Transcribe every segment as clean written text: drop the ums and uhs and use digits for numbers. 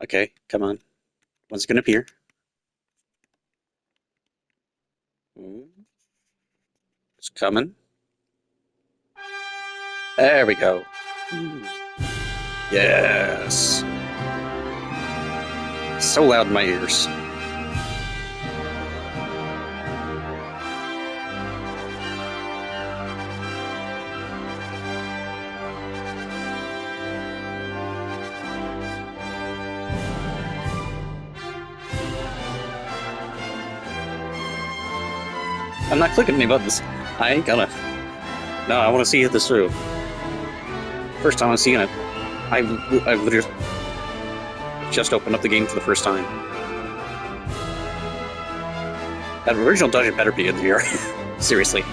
Okay, come on. When's it gonna appear? It's coming. There we go. Yes. So loud in my ears. I'm not clicking any buttons. I ain't gonna. No, I want to see this through. First time I'm seeing it. I've literally just opened up the game for the first time. That original dungeon better be in here. Seriously.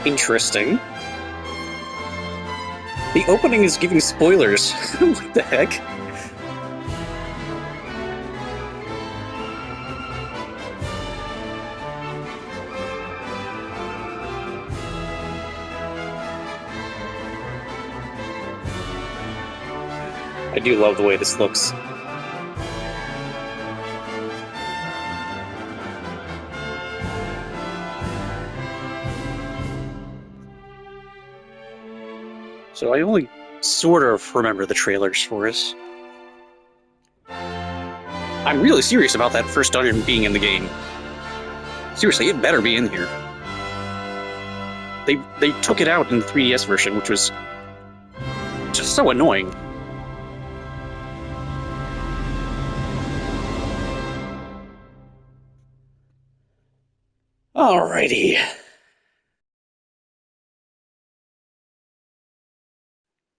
Interesting. The opening is giving spoilers. What the heck? I do love the way this looks. So I only sort of remember the trailers for this. I'm really serious about that first dungeon being in the game. Seriously, it better be in here. They took it out in the 3DS version, which was just so annoying. Alrighty.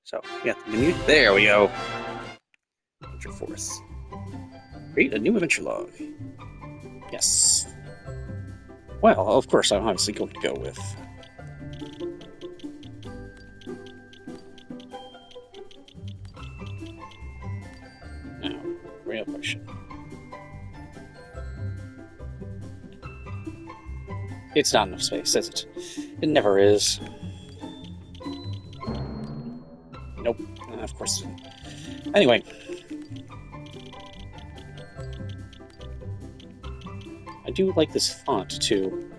So, yeah, the menu. There we go. Adventure Force. Create a new adventure log. Yes. Well, of course, I'm obviously going to go with. Now, real question. It's not enough space, is it? It never is. Nope. Of course. Anyway. I do like this font, too.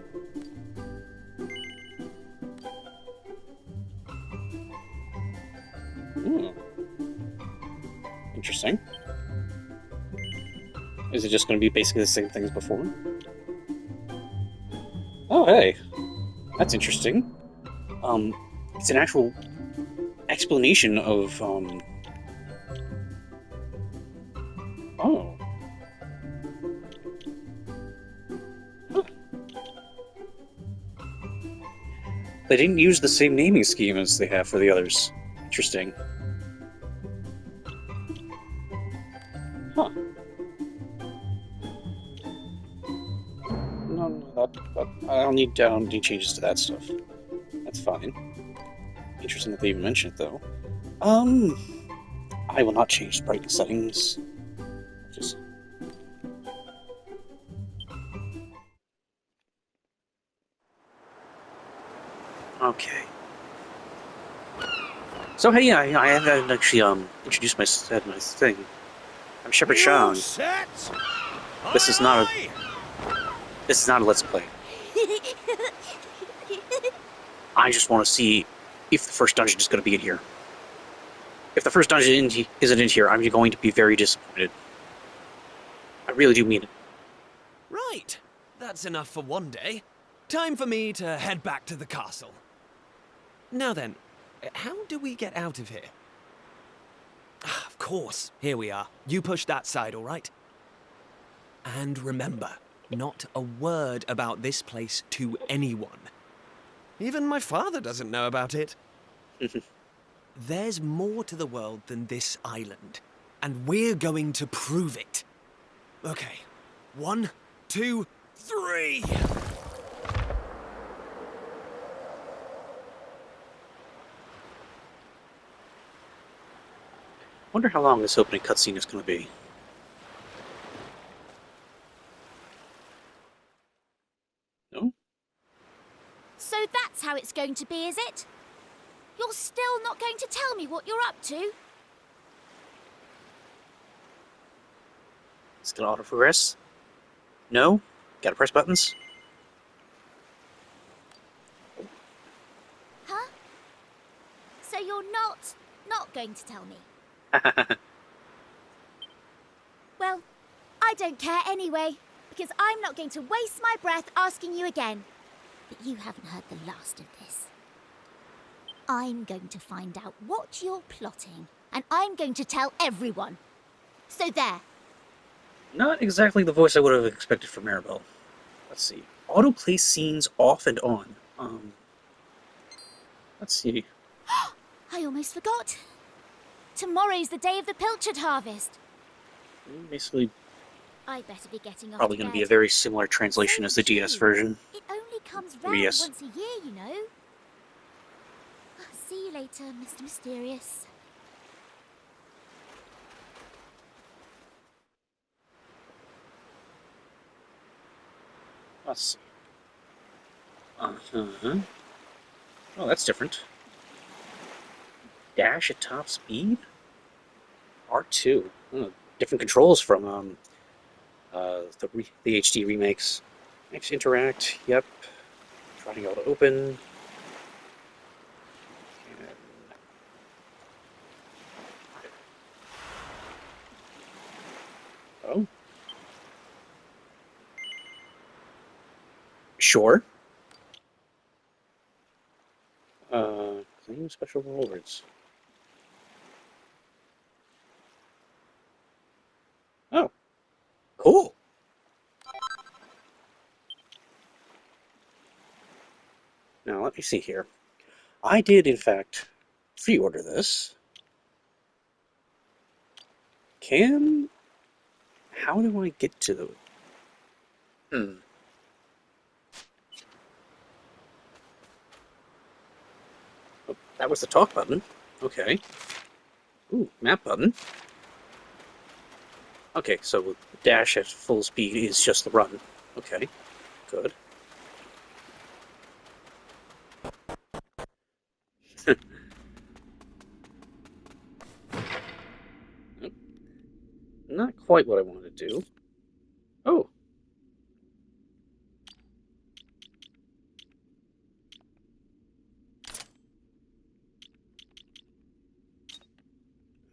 Interesting. Is it just going to be basically the same thing as before? Oh, hey. That's interesting. It's an actual explanation of, Oh. Huh. They didn't use the same naming scheme as they have for the others. Interesting. Huh. No, I don't need changes to that stuff. That's fine. Interesting that they even mentioned it, though. I will not change brightness settings. Just... Okay. So, hey, I haven't actually, introduced my thing. I'm Shepherd Sean. This is not a Let's Play. I just want to see if the first dungeon is going to be in here. If the first dungeon isn't in here, I'm going to be very disappointed. I really do mean it. Right. That's enough for one day. Time for me to head back to the castle. Now then, how do we get out of here? Of course, here we are. You push that side, all right? And remember, not a word about this place to anyone. Even my father doesn't know about it. There's more to the world than this island, and we're going to prove it. Okay, 1, 2, 3! Wonder how long this opening cutscene is going to be. So that's how it's going to be, is it? You're still not going to tell me what you're up to? It's gonna auto progress. No? Gotta press buttons? Huh? So you're not going to tell me? Well, I don't care anyway, because I'm not going to waste my breath asking you again. But you haven't heard the last of this. I'm going to find out what you're plotting, and I'm going to tell everyone. So there. Not exactly the voice I would have expected from Maribel. Let's see. Autoplay scenes off and on. Let's see. I almost forgot. Tomorrow's the day of the pilchard harvest. Basically, I better be getting off probably to going to be a bed. very similar translation as the DS version. It only comes round 3DS. once a year, you know. See you later, Mr. Mysterious. Let's see. Uh-huh. Oh, that's different. Dash at top speed? R2. Oh, different controls from the HD remakes. Next interact, yep. Triangle to open. And... Oh. Sure. Claim special rewards. Oh. Cool. Now, let me see here. I did, in fact, pre-order this. How do I get to the... Oh, that was the talk button. Okay. Ooh, map button. Okay, so dash at full speed is just the run. Okay, good. Not quite what I wanted to do. Oh.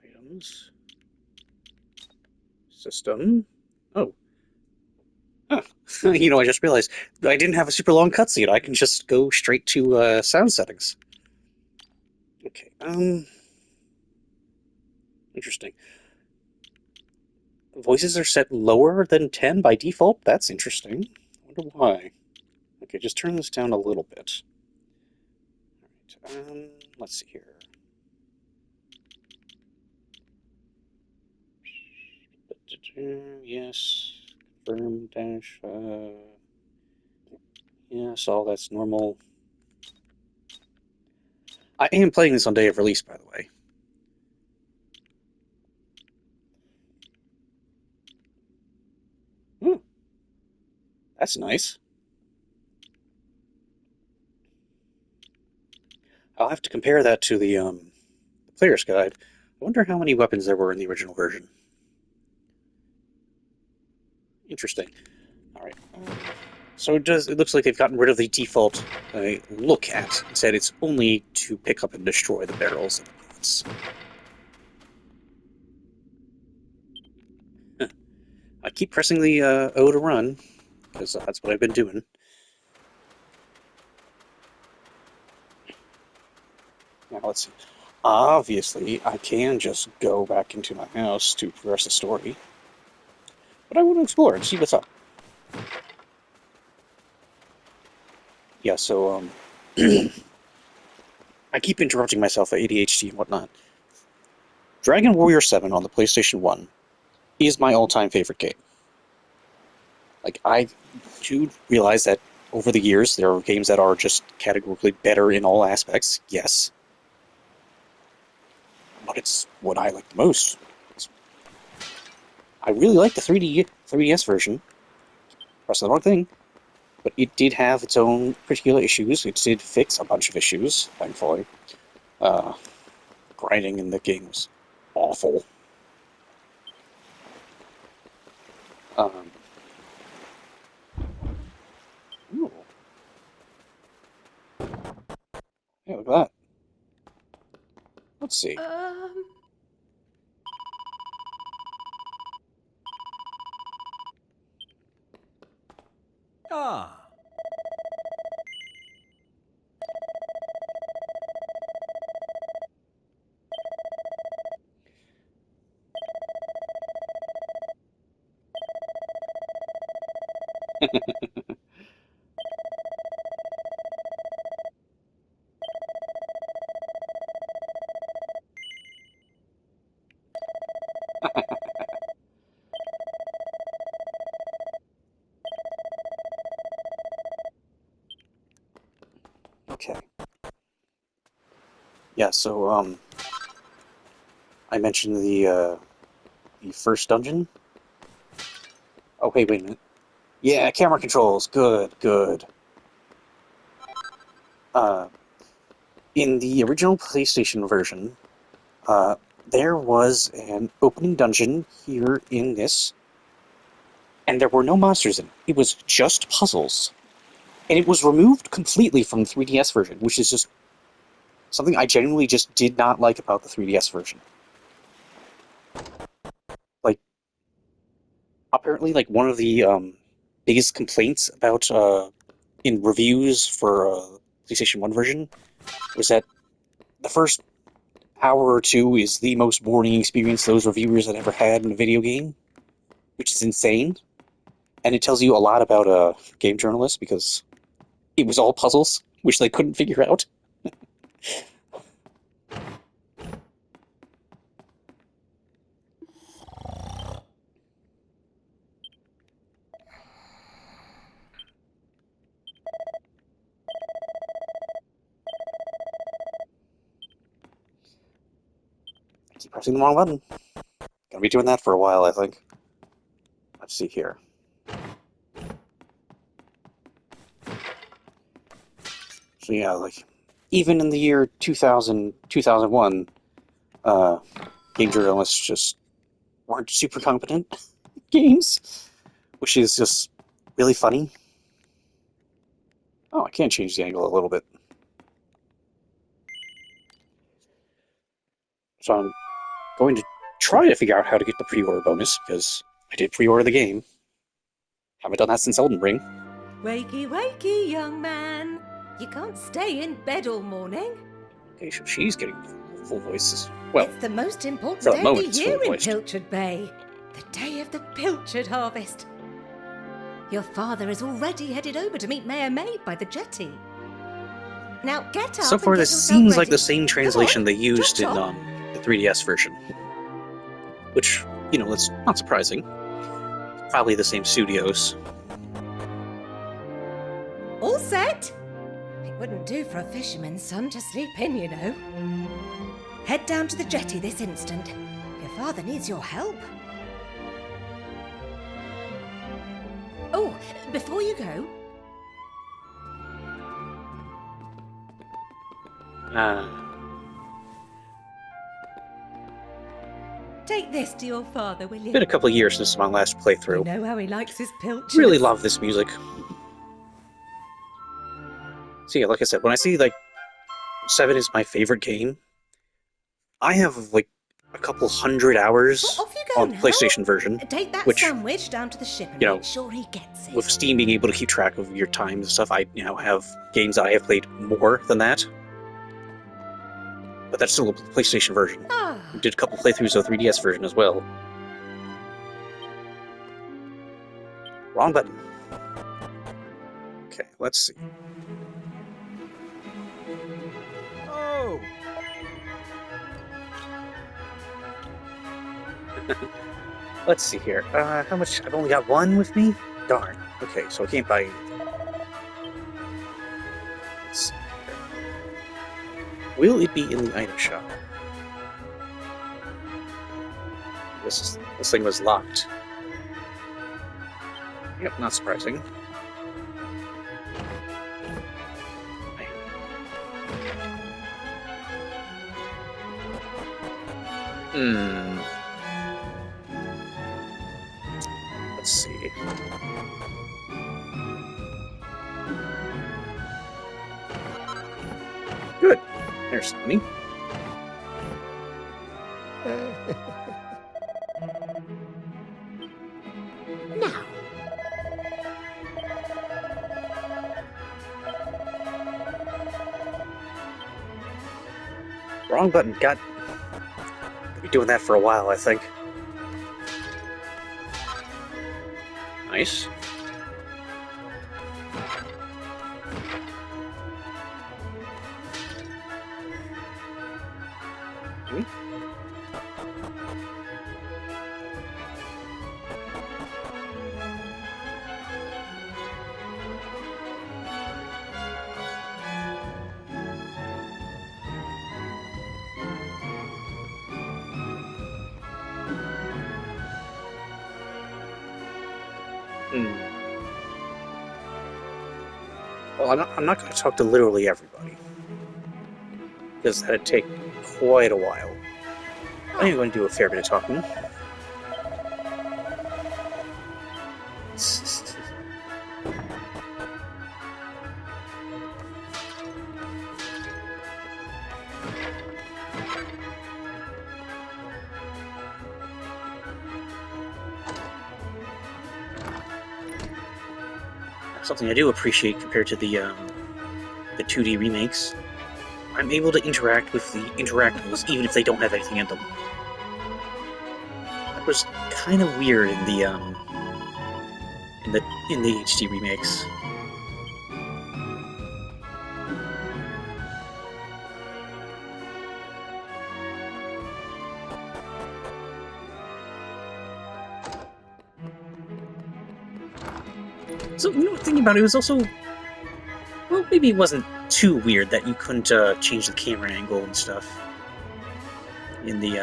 Items. System. Oh. Huh. You know, I just realized I didn't have a super long cutscene. I can just go straight to sound settings. Okay, interesting. Voices are set lower than 10 by default? That's interesting. I wonder why. Okay, just turn this down a little bit. Alright, let's see here. Yes. Confirm dash. Yes, all that's normal. I am playing this on day of release, by the way. That's nice. I'll have to compare that to the player's guide. I wonder how many weapons there were in the original version. Interesting. All right. So it looks like they've gotten rid of the default look at. Instead, it's only to pick up and destroy the barrels and the bullets. Huh. I keep pressing the O to run, because that's what I've been doing. Now, let's see. Obviously, I can just go back into my house to progress the story. But I want to explore and see what's up. Yeah, so, I keep interrupting myself at ADHD and whatnot. Dragon Warrior 7 on the PlayStation 1 is my all-time favorite game. Like, I do realize that over the years, there are games that are just categorically better in all aspects, yes. But it's what I like the most. I really like the 3DS version. Press the wrong thing. but it did have its own particular issues. It did fix a bunch of issues, thankfully. Grinding in the game was awful. Ooh. Yeah, look at that. Let's see. Ah. Okay. Yeah, so, I mentioned the first dungeon. Oh, hey, wait a minute. Yeah, camera controls. Good, good. Uh, in the original PlayStation version, there was an opening dungeon here in this, and there were no monsters in it. It was just puzzles. And it was removed completely from the 3DS version, which is just something I genuinely just did not like about the 3DS version. Like, apparently, like, one of the biggest complaints about in reviews for PlayStation 1 version was that the first hour or two is the most boring experience those reviewers had ever had in a video game, which is insane. And it tells you a lot about game journalists because it was all puzzles, which they couldn't figure out. I keep pressing the wrong button. Gonna be doing that for a while, I think. Let's see here. So yeah, like, even in the year 2000, 2001, game journalists just weren't super competent games, which is just really funny. Oh, I can change the angle a little bit. So I'm going to try to figure out how to get the pre-order bonus, because I did pre-order the game. Haven't done that since Elden Ring. Wakey, wakey, young man. You can't stay in bed all morning. Okay, so she's getting full voices. Well, it's the most important for the day moment, of it's the year fully in voiced. Pilchard Bay. The day of the Pilchard harvest. Your father is already headed over to meet Mayor Maid by the jetty. Now get up So far, and get this yourself seems ready. like the same translation Come on, they used in trot, the 3DS version. Which, you know, that's not surprising. Probably the same studios. all set? It wouldn't do for a fisherman's son to sleep in, you know. Head down to the jetty this instant. Your father needs your help. Oh, before you go, take this to your father, will you? Been a couple of years since my last playthrough. You know how he likes his pilchards. Really love this music. So yeah, like I said, when I see, like, 7 is my favorite game, I have, like, a couple hundred hours Well, off you go on now. PlayStation version, Take that which, sandwich down to the ship and you know, make sure he gets it. with Steam being able to keep track of your time and stuff, I now have games that I have played more than that. But that's still a PlayStation version. Ah, Did a couple playthroughs of the 3DS version as well. Wrong button. Okay, let's see. Oh. Let's see here. How much? I've only got one with me? Darn. Okay, so I can't buy anything. Let's see here. Will it be in the item shop? This thing was locked. Yep, not surprising. Hmm. Let's see. Good. There's money. Now, Wrong button. Got. Be doing that for a while, I think. Nice. Hmm? Well, I'm not going to talk to literally everybody. Because that'd take quite a while. I am going to do a fair bit of talking. Something I do appreciate compared to the 2D remakes. I'm able to interact with the interactables even if they don't have anything in them. That was kind of weird in the HD remakes. So, you know, thinking about it, it was also, well, maybe it wasn't too weird that you couldn't change the camera angle and stuff in the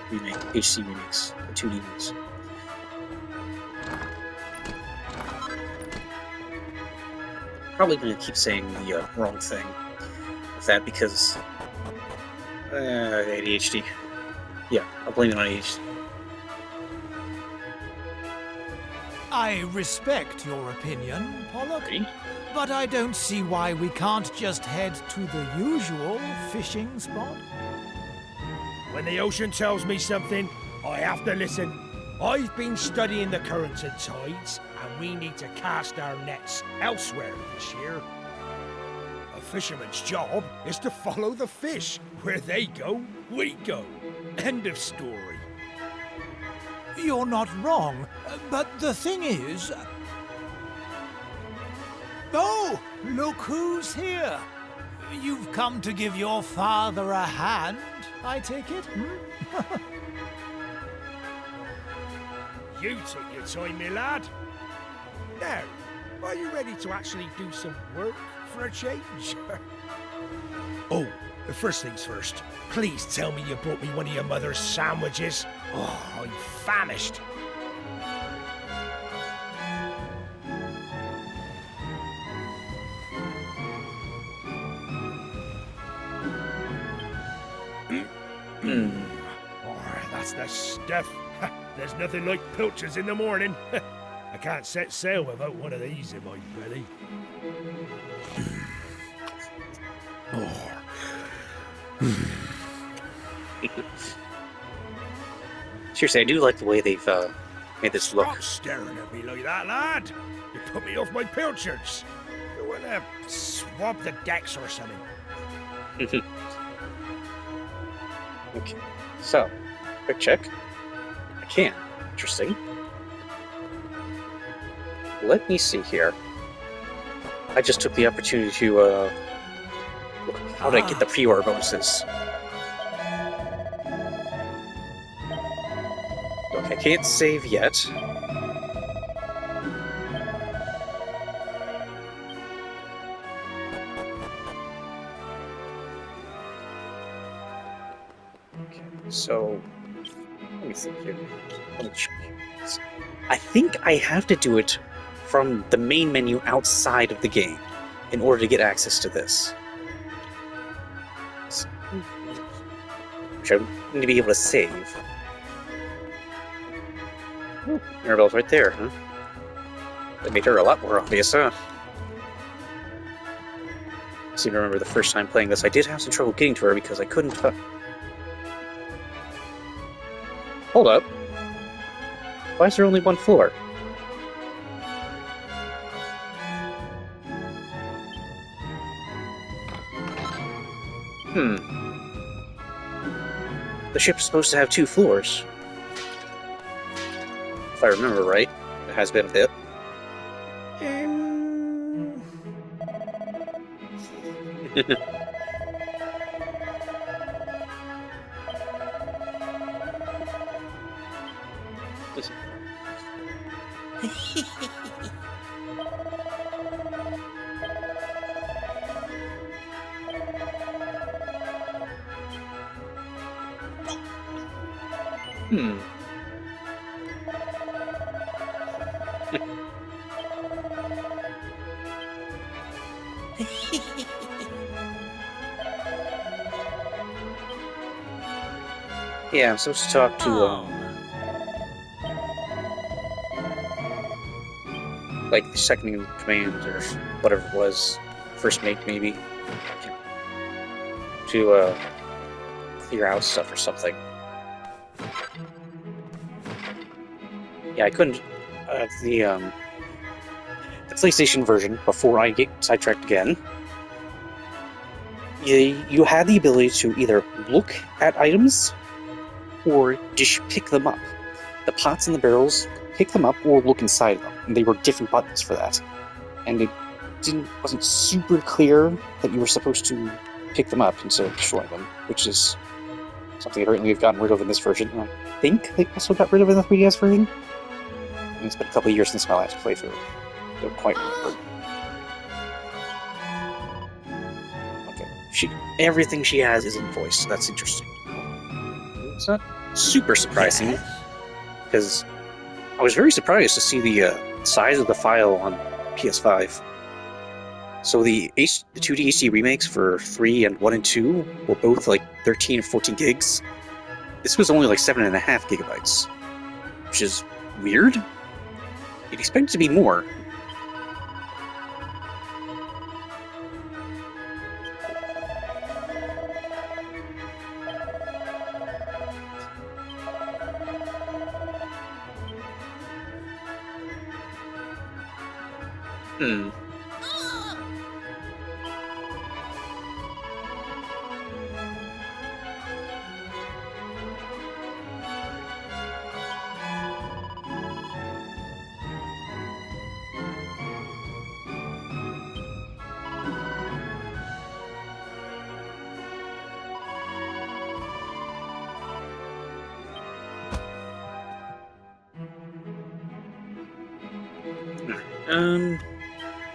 HD remakes, the 2D ones. Probably going to keep saying the wrong thing with that because ADHD. Yeah, I'll blame it on ADHD. I respect your opinion, Pollock, Okay. but I don't see why we can't just head to the usual fishing spot. When the ocean tells me something, I have to listen. I've been studying the currents and tides, and we need to cast our nets elsewhere this year. A fisherman's job is to follow the fish. Where they go, we go. End of story. You're not wrong, but the thing is... Oh, look who's here. You've come to give your father a hand, I take it? You took your time, my lad. Now, are you ready to actually do some work for a change? Oh, first things first. Please tell me you brought me one of your mother's sandwiches. Oh, I'm famished. Oh, that's the stuff. There's nothing like pilchards in the morning. I can't set sail without one of these in my belly. Seriously, I do like the way they've made this look. Stop staring at me like that, lad. You put me off my pilchards. You want to swab the decks or something? Okay, so, quick check. I can. Interesting. Let me see here. I just took the opportunity to, look how did I get the pre-order bonuses? Okay, I can't save yet. Okay, so let me think here. Let me check. I think I have to do it from the main menu outside of the game in order to get access to this. which I'm going to be able to save. Mirabelle's right there, huh? That made her a lot more obvious, huh? I seem to remember the first time playing this, I did have some trouble getting to her because I couldn't... Hold up. Why is there only one floor? The ship's supposed to have 2 floors. If I remember right. It has been a bit. Yeah, I'm supposed to talk to, like, the second in command, or whatever it was, first mate, maybe, to, clear out stuff or something. Yeah, I couldn't, the PlayStation version, before I get sidetracked again, you had the ability to either look at items or just pick them up. The pots and the barrels, pick them up or look inside them. And they were different buttons for that. And it wasn't super clear that you were supposed to pick them up instead of destroying them, which is something apparently they've gotten rid of in this version. And I think they also got rid of it in the 3DS version. And it's been a couple of years since my last playthrough. Don't quite remember. Okay. Everything she has is in voice. That's interesting. It's not super surprising, because I was very surprised to see the size of the file on PS5. So the 2D HD remakes for 3 and 1 and 2 were both like 13 and 14 gigs. This was only like 7.5 gigabytes, which is weird. You'd expect it to be more.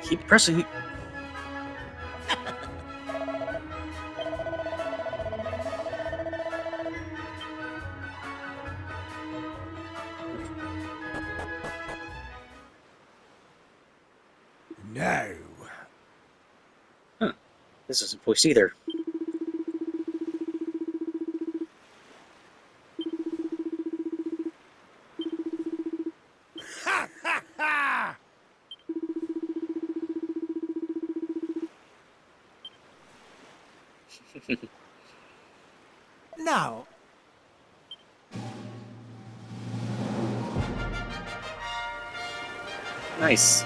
Keep pressing it. No. Huh. This isn't voice either. Ha ha ha! Now. Nice.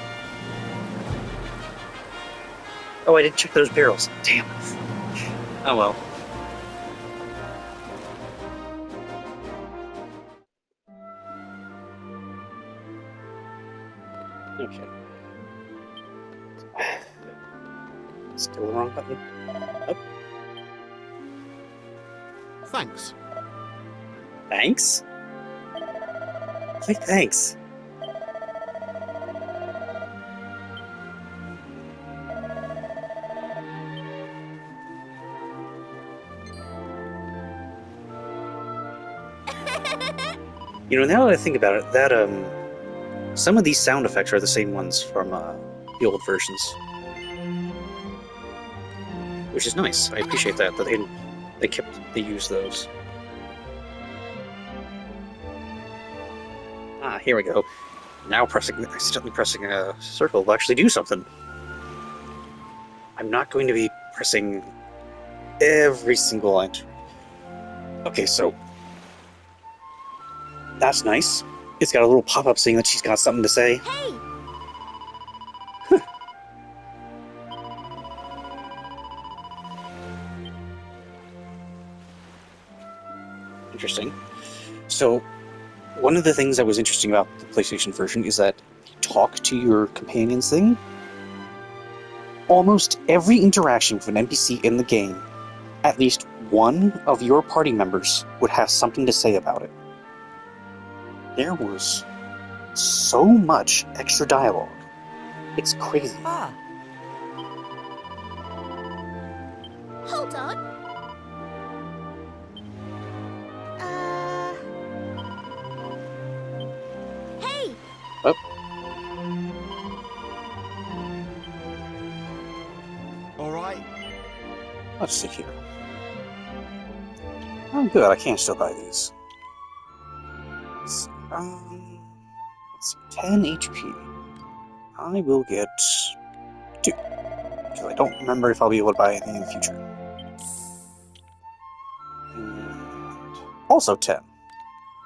Oh, I didn't check those barrels. Damn. Oh well. Okay. Still the wrong button. Up. Thanks. Thanks? Like, thanks. You know, now that I think about it, that, some of these sound effects are the same ones from, the old versions. Which is nice. I appreciate that they used those. Here we go. Now accidentally pressing a circle will actually do something. I'm not going to be pressing every single entry. Okay, so that's nice. It's got a little pop-up saying that she's got something to say. Hey! Interesting. So, one of the things that was interesting about the PlayStation version is that talk to your companions thing. Almost every interaction with an NPC in the game, at least one of your party members would have something to say about it. There was so much extra dialogue. It's crazy. Ah, Hold on. Hey! Oh, All right. let's see here. Oh, good. I can still buy these. Let's see. 10 HP. I will get 2. Because I don't remember if I'll be able to buy anything in the future. And also 10.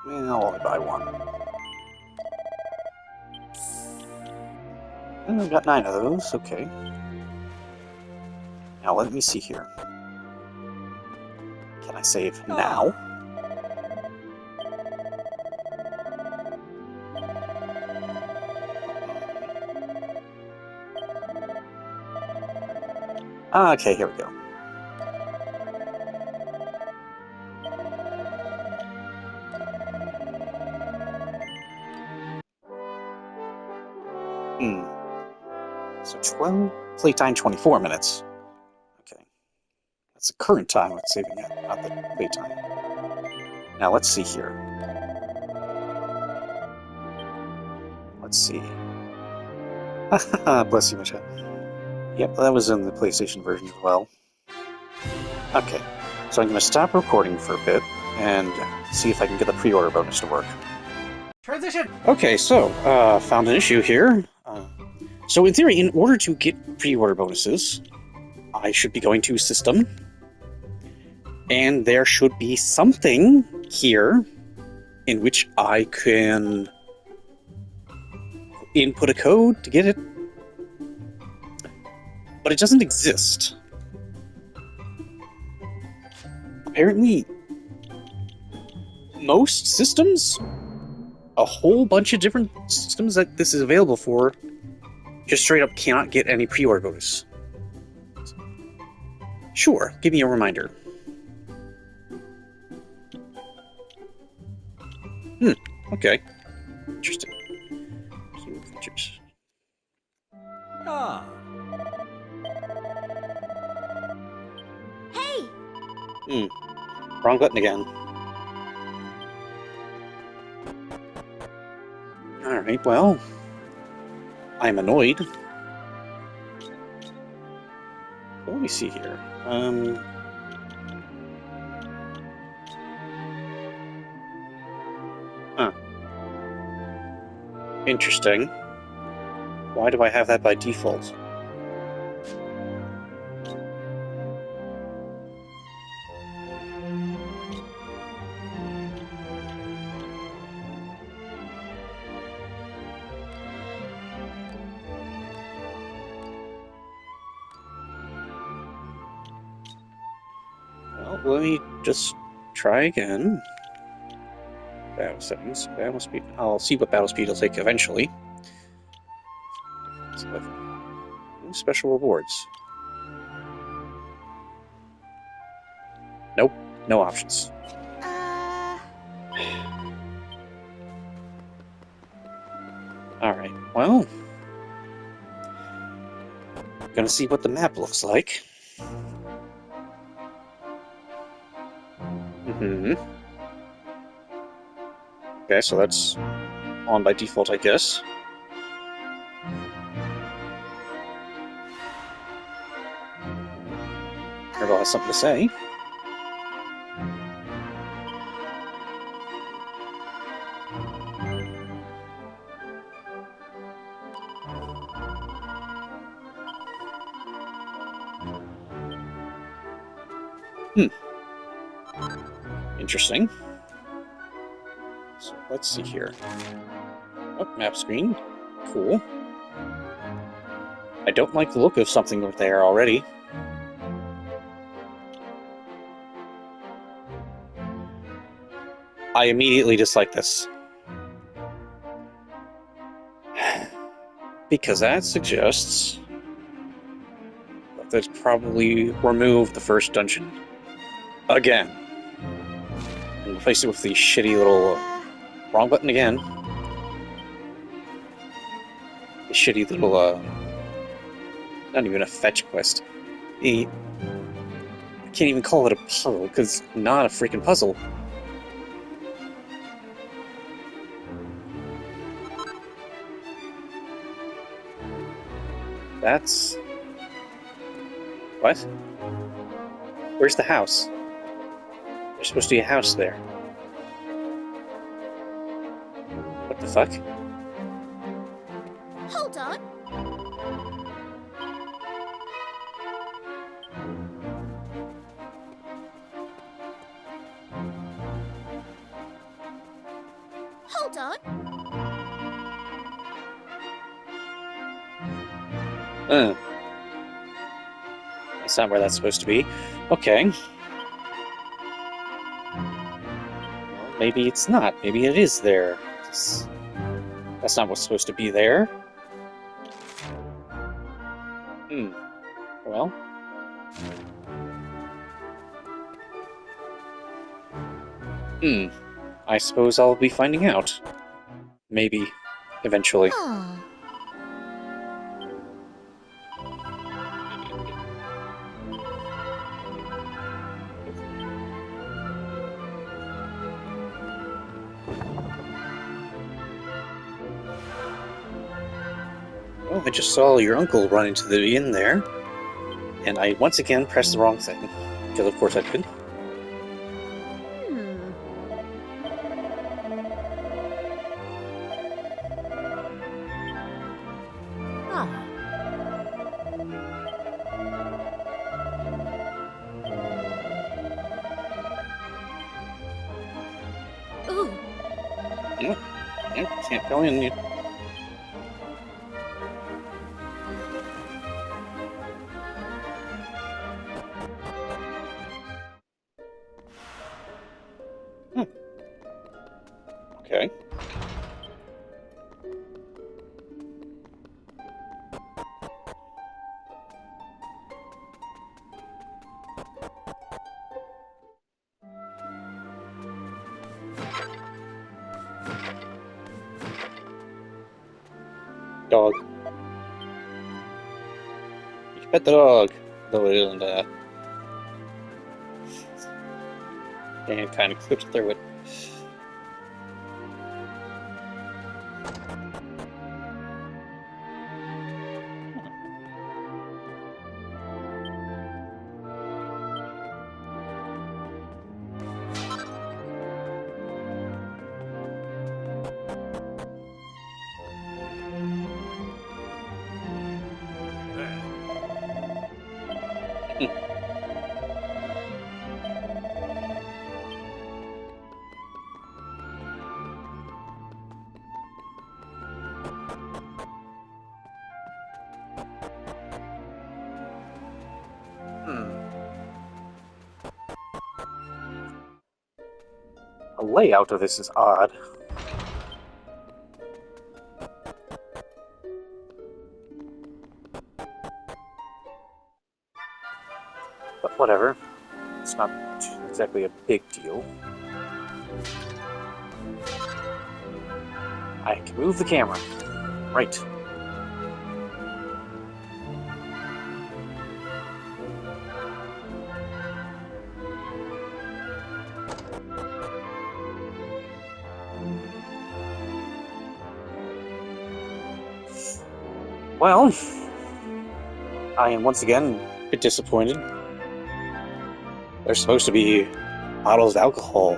I'll only buy 1. And I've got 9 of those. Okay. Now let me see here. Can I save now? Okay, here we go. So 12, playtime 24 minutes. Okay. That's the current time with saving it, not the playtime. Now let's see here. Let's see. Bless you, Michelle. Yep, that was in the PlayStation version as well. Okay, so I'm going to stop recording for a bit and see if I can get the pre-order bonus to work. Transition! Okay, so, found an issue here. So in theory, in order to get pre-order bonuses, I should be going to System, and there should be something here in which I can input a code to get it. But it doesn't exist. Apparently, most systems, a whole bunch of different systems that this is available for, just straight up cannot get any pre-order bonus. Sure, give me a reminder. Okay. Interesting. Human features. ah. Hey! Wrong button again. Alright, well, I'm annoyed. Let me see here. Interesting. Why do I have that by default? Well, let me just try again. Battle settings, battle speed. I'll see what battle speed will take eventually. Special rewards. Nope, no options. Alright, well. Gonna see what the map looks like. Okay, so that's on by default, I guess. Everybody has something to say. Interesting. So let's see here. Oh, map screen. Cool. I don't like the look of something over there already. I immediately dislike this. Because that suggests that they'd probably remove the first dungeon again. And replace it with the shitty little... wrong button again. The shitty little, not even a fetch quest. I can't even call it a puzzle, because it's not a freaking puzzle. That's... What? Where's the house? There's supposed to be a house there. What the fuck? Hold on. Hold on. That's not where that's supposed to be. Okay. Well, maybe it's not. Maybe it is there. That's not what's supposed to be there. Well. I suppose I'll be finding out. Maybe. Eventually. Oh. Well, I just saw your uncle run into the inn there, and I once again pressed the wrong thing. Because of course I did. Ooh. Yep, can't go in yet. Okay. Dog. You can pet the dog, though it isn't and kind of clips through it. The layout of this is odd. But whatever. It's not exactly a big deal. I can move the camera. Right. Well, I am once again a bit disappointed. There's supposed to be bottles of alcohol,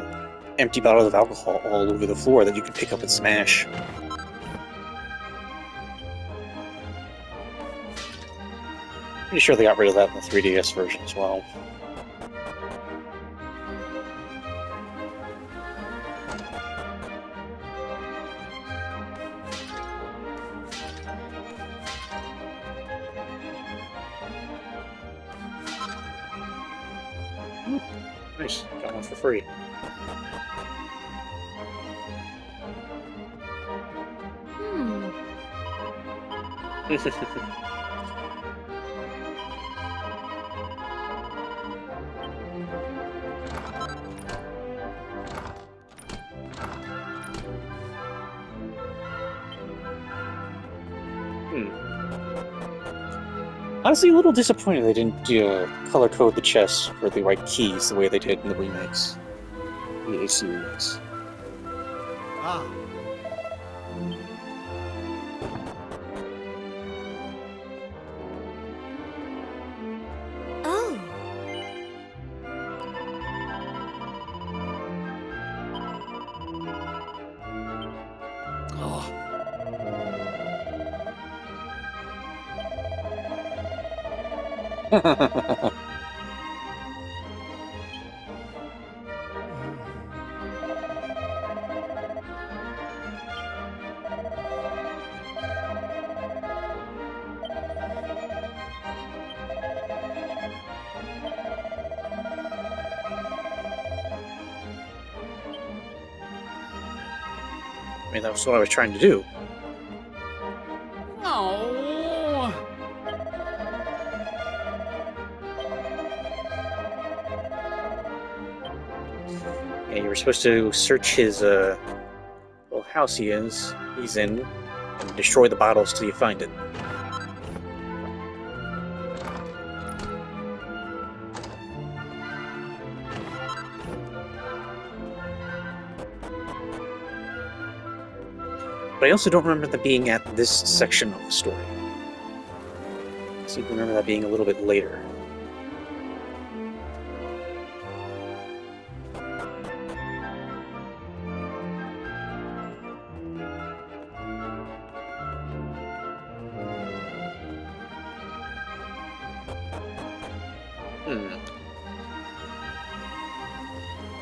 empty bottles of alcohol all over the floor that you could pick up and smash. Pretty sure they got rid of that in the 3DS version as well. Nice. Got one for free. Hmm. Honestly, a little disappointed they didn't color code the chests for the right keys the way they did in the remakes. The AC remakes. Ah. Oh. Oh, I mean, that was what I was trying to do. oh. Yeah, you were supposed to search his little house he's in, and destroy the bottles till you find it. But I also don't remember that being at this section of the story. I seem to remember that being a little bit later.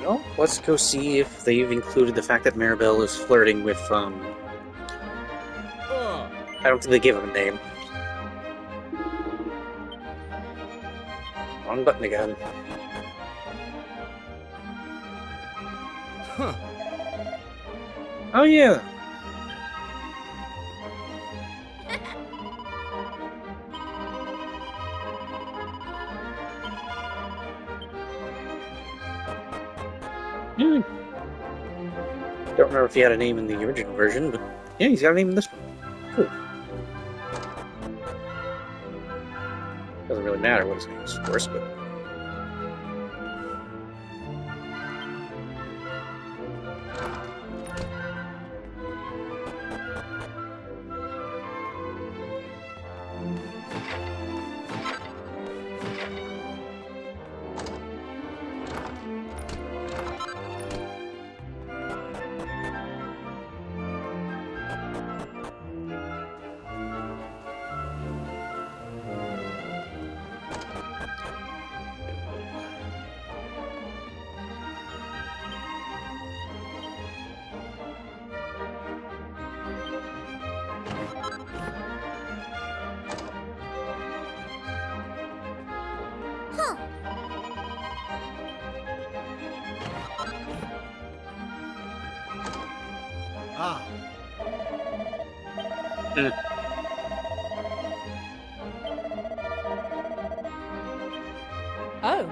Well, let's go see if they've included the fact that Maribel is flirting with, I don't think they gave him a name. Wrong button again. Huh. Oh yeah! Yeah. Don't remember if he had a name in the original version, but yeah, he's got a name in this one. Cool. Doesn't really matter what his name is, of course, but... Huh. Ah. Oh.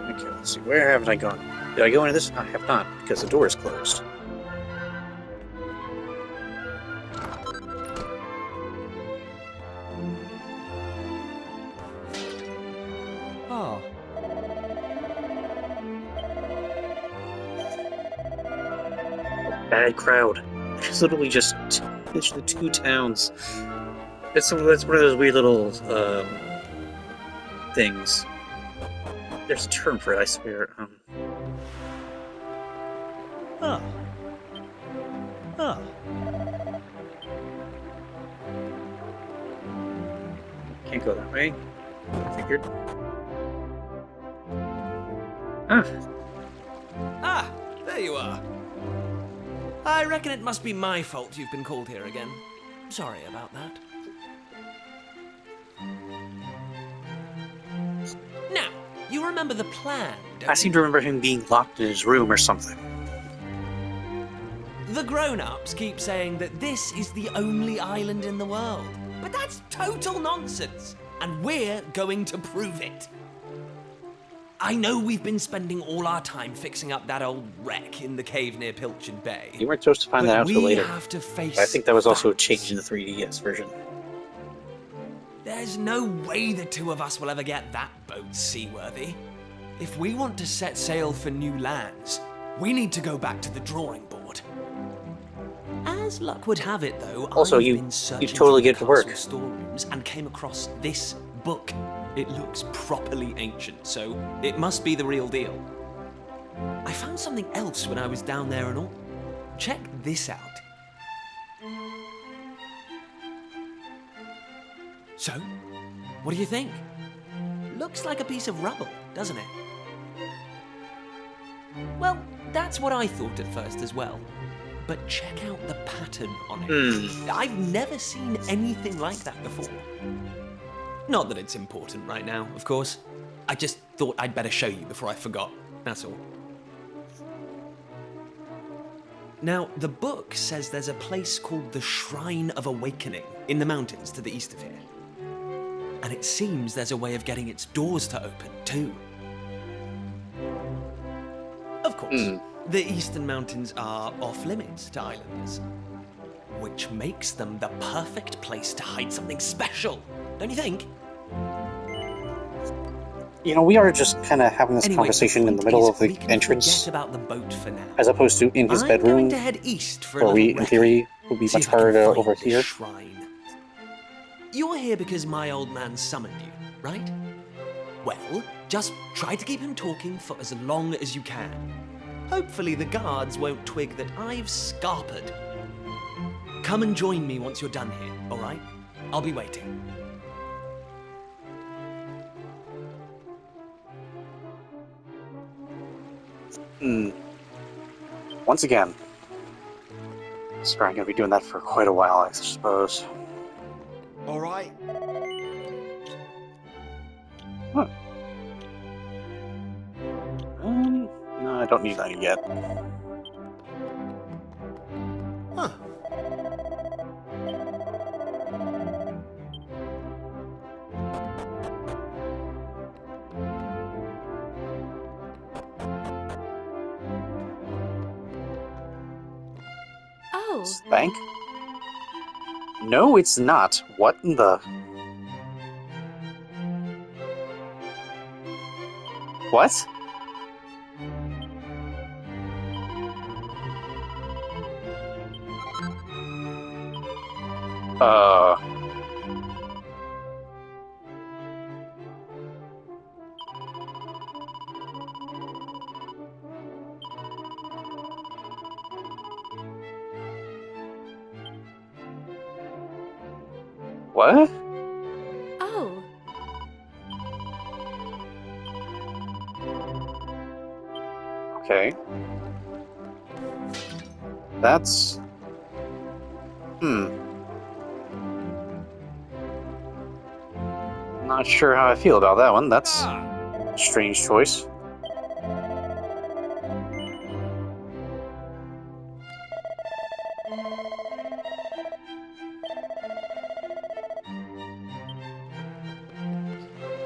Okay, let's see. Where haven't I gone? Did I go into this? I have not, because the door is closed. Oh. Bad crowd. There's literally just the two towns. That's one of those weird little things. There's a term for it, I swear. Ah. Ah. Can't go that way. I figured. Ah, Ah, there you are. I reckon it must be my fault you've been called here again. Sorry about that. Now, you remember the plan, don't I seem to remember him being locked in his room or something. The grown-ups keep saying that this is the only island in the world. But that's total nonsense, and we're going to prove it. I know we've been spending all our time fixing up that old wreck in the cave near Pilchard Bay. You weren't supposed to find that out till later. We have to face I think that was also a facts. change in the 3DS version. There's no way the two of us will ever get that boat seaworthy. If we want to set sail for new lands, we need to go back to the drawing board. As luck would have it, though, Also, I've you been searching totally through get the to work. castle storerooms and came across this book. It looks properly ancient, so it must be the real deal. I found something else when I was down there and all. Check this out. So, what do you think? Looks like a piece of rubble, doesn't it? Well, that's what I thought at first as well. But check out the pattern on it. I've never seen anything like that before. Not that it's important right now, of course. I just thought I'd better show you before I forgot, that's all. Now, the book says there's a place called the Shrine of Awakening in the mountains to the east of here. And it seems there's a way of getting its doors to open, too. Of course, the eastern mountains are off-limits to islanders, which makes them the perfect place to hide something special, don't you think? You know, we are just kind of having this Anyway, conversation in the point middle is, of the we can entrance, forget about the boat for now. as opposed to in his I'm bedroom, going to head east for a where we, little in theory, would be See much if I can harder find over this here. Shrine. You're here because my old man summoned you, right? Well, just try to keep him talking for as long as you can. Hopefully the guards won't twig that I've scarpered. Come and join me once you're done here, all right? I'll be waiting. Once again. So I'm going to be doing that for quite a while, I suppose. All right. Huh. No, I don't need that yet. Huh. Oh, Bank? No, it's not. What in the... What? What? oh, Okay. That's... Not sure how I feel about that one. That's a strange choice.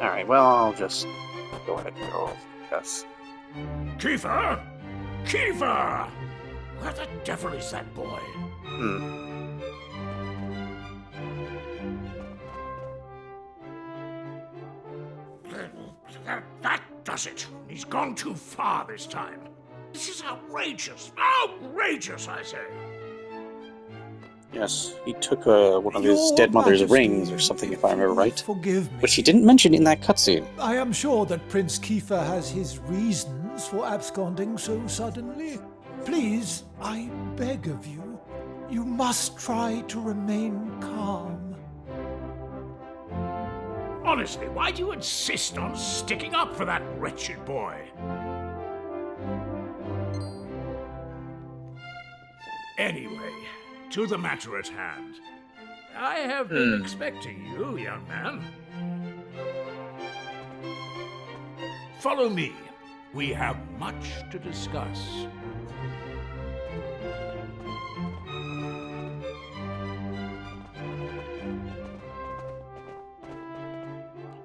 Alright, well, I'll just go ahead and go, yes. Kiefer? Kiefer! Where the devil is that boy? That does it. He's gone too far this time. This is outrageous. Outrageous, I say. Yes, he took one of his Your dead mother's Majesty, rings or something, if I remember right. Forgive me. Which he didn't mention in that cutscene. I am sure that Prince Kiefer has his reasons for absconding so suddenly. Please, I beg of you, you must try to remain calm. Honestly, why do you insist on sticking up for that wretched boy? to the matter at hand. I have been expecting you, young man. Follow me. We have much to discuss.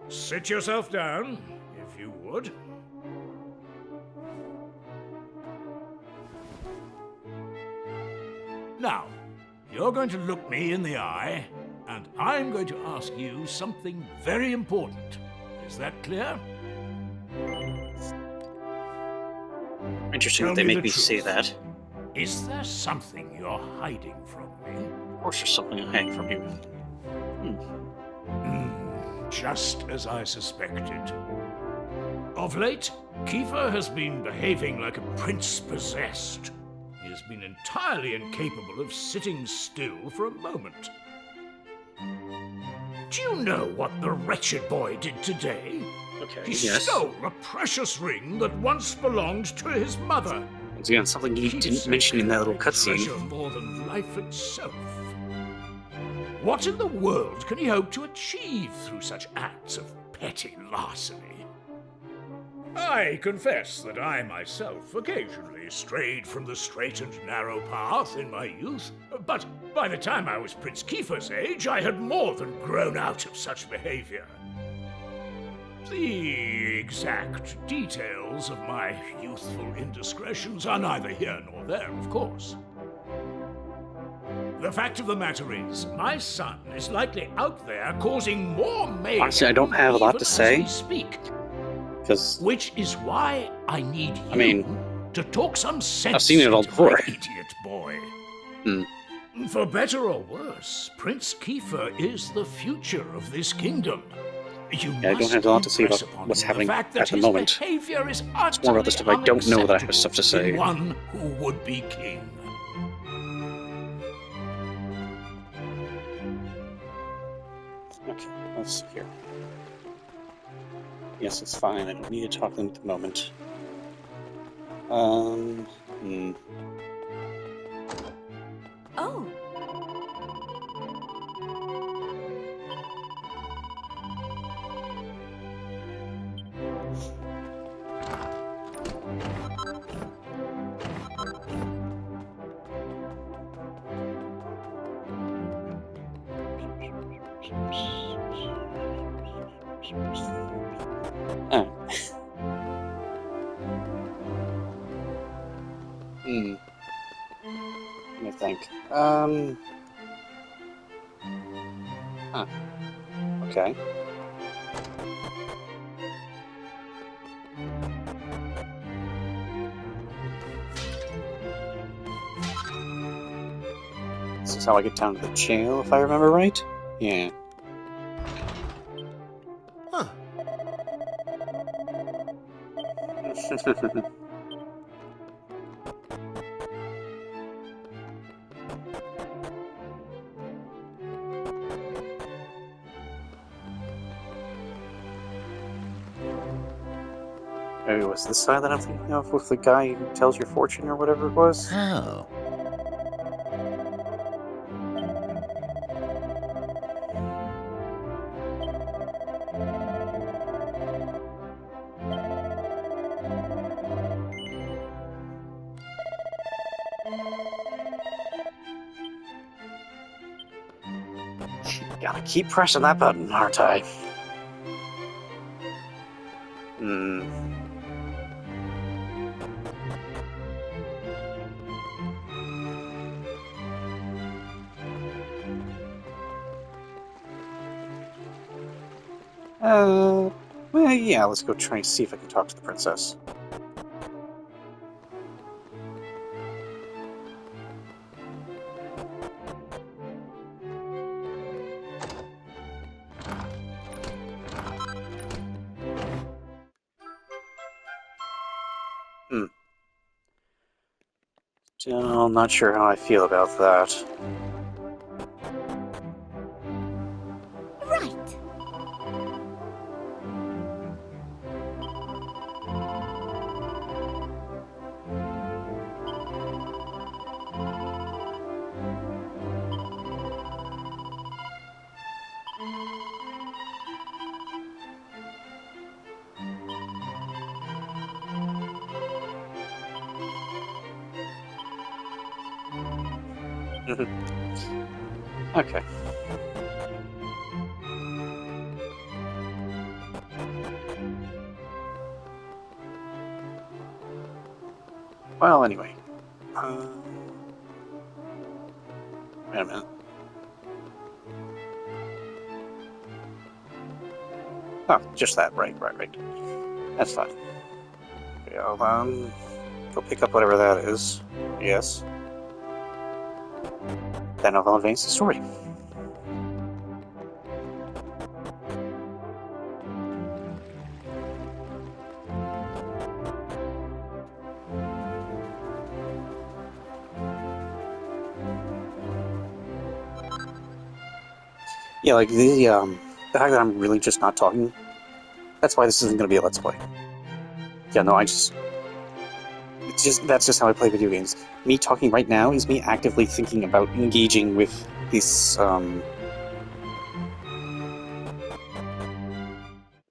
Sit yourself down, if you would. Now, you're going to look me in the eye, and I'm going to ask you something very important. Is that clear? Interesting Tell that they me make the me say truth. that. Is there something you're hiding from me? Of course, there's something I hang from you. Just as I suspected. Of late, Kiefer has been behaving like a prince possessed. He has been entirely incapable of sitting still for a moment. Do you know what the wretched boy did today? Okay, He yes. stole a precious ring that once belonged to his mother. Once again, something you didn't mention in that little cutscene. Treasure more than life itself. What in the world can he hope to achieve through such acts of petty larceny? I confess that I myself occasionally strayed from the straight and narrow path in my youth, but by the time I was Prince Kiefer's age, I had more than grown out of such behavior. The exact details of my youthful indiscretions are neither here nor there, of course. The fact of the matter is, my son is likely out there causing more mayhem. Honestly, I don't have a lot even to as say. we speak, Because, which is why I need you mean, to talk some sense. I've seen it all into my before. idiot boy. Hmm. For better or worse, Prince Kiefer is the future of this kingdom. You I don't must have a lot to say impress about upon what's him happening the fact that at the his moment. behavior is It's more about the utterly stuff I don't know that I have stuff to unacceptable say. in one who would be king. Okay, let's see here. Yes, it's fine. I don't need to talk to them at the moment. Hmm. Oh, Oh. Hmm. Let me think. Huh. Okay. This is how I get down to the jail, if I remember right? Yeah. Huh. Maybe it was this side that I'm thinking of with the guy who tells your fortune or whatever it was? Oh. Gotta keep pressing that button, aren't I? Hmm. Well, yeah, let's go try and see if I can talk to the princess. Still not sure how I feel about that. Right. Okay. Well, anyway. Wait a minute. Oh, just that. Right. That's fine. Okay, I'll, go pick up whatever that is. Yes. Then I'll advance the story. Yeah, like the fact that I'm really just not talking, that's why this isn't going to be a Let's Play. Yeah, no, that's just how I play video games. Me talking right now is me actively thinking about engaging with this,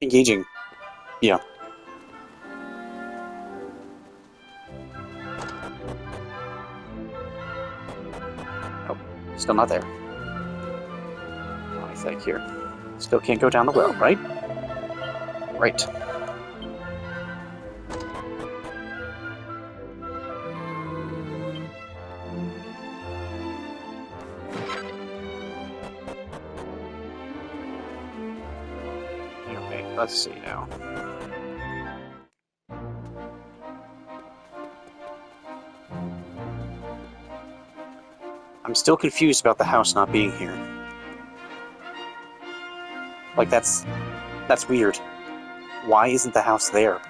engaging. Yeah. Oh, still not there. I think here. Still can't go down the well, right? Right. Okay, let's see now. I'm still confused about the house not being here. Like, that's weird. Why isn't the house there?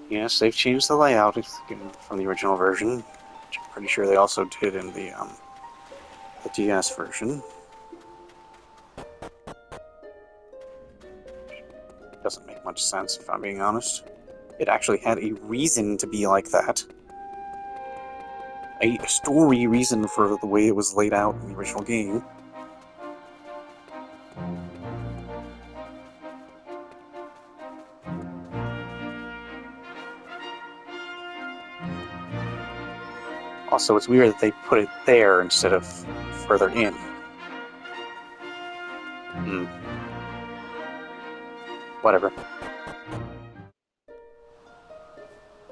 Yes, they've changed the layout from the original version, which I'm pretty sure they also did in the DS version. Doesn't make much sense, if I'm being honest. It actually had a reason to be like that. A story reason for the way it was laid out in the original game. Also, it's weird that they put it there instead of further in. Whatever.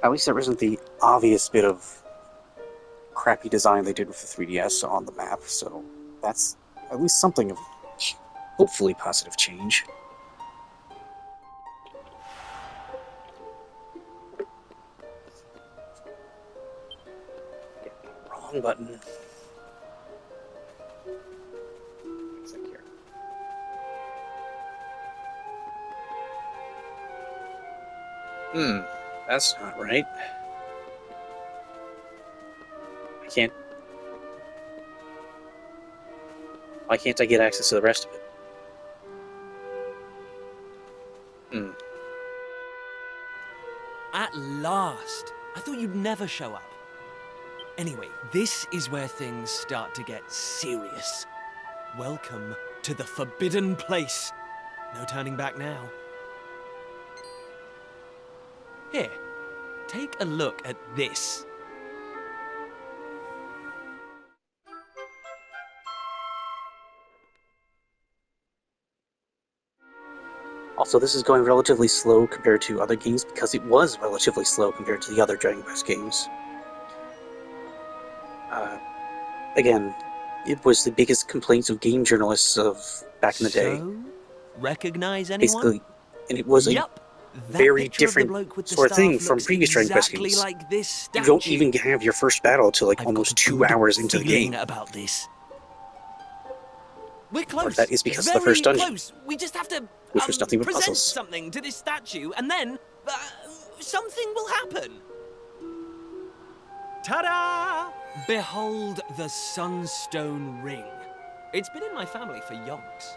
At least there isn't the obvious bit of crappy design they did with the 3DS on the map, so that's at least something of hopefully positive change. Wrong button. That's not right. I can't... Why can't I get access to the rest of it? At last! I thought you'd never show up. Anyway, this is where things start to get serious. Welcome to the Forbidden Place. No turning back now. Here, take a look at this. Also, this is going relatively slow compared to other games because it was relatively slow compared to the other Dragon Quest games. Again, it was the biggest complaints of game journalists of back in the day. Recognize anyone? Basically, and it was a very different sort of thing from previous Dragon Quest games. Like this you don't even have your first battle till like almost 2 hours into the game. About this. We're close. Or that is because of the first dungeon. Close. We just have to which was nothing but present puzzles. Something to this statue, and then something will happen. Ta-da! Behold the Sunstone Ring. It's been in my family for yonks.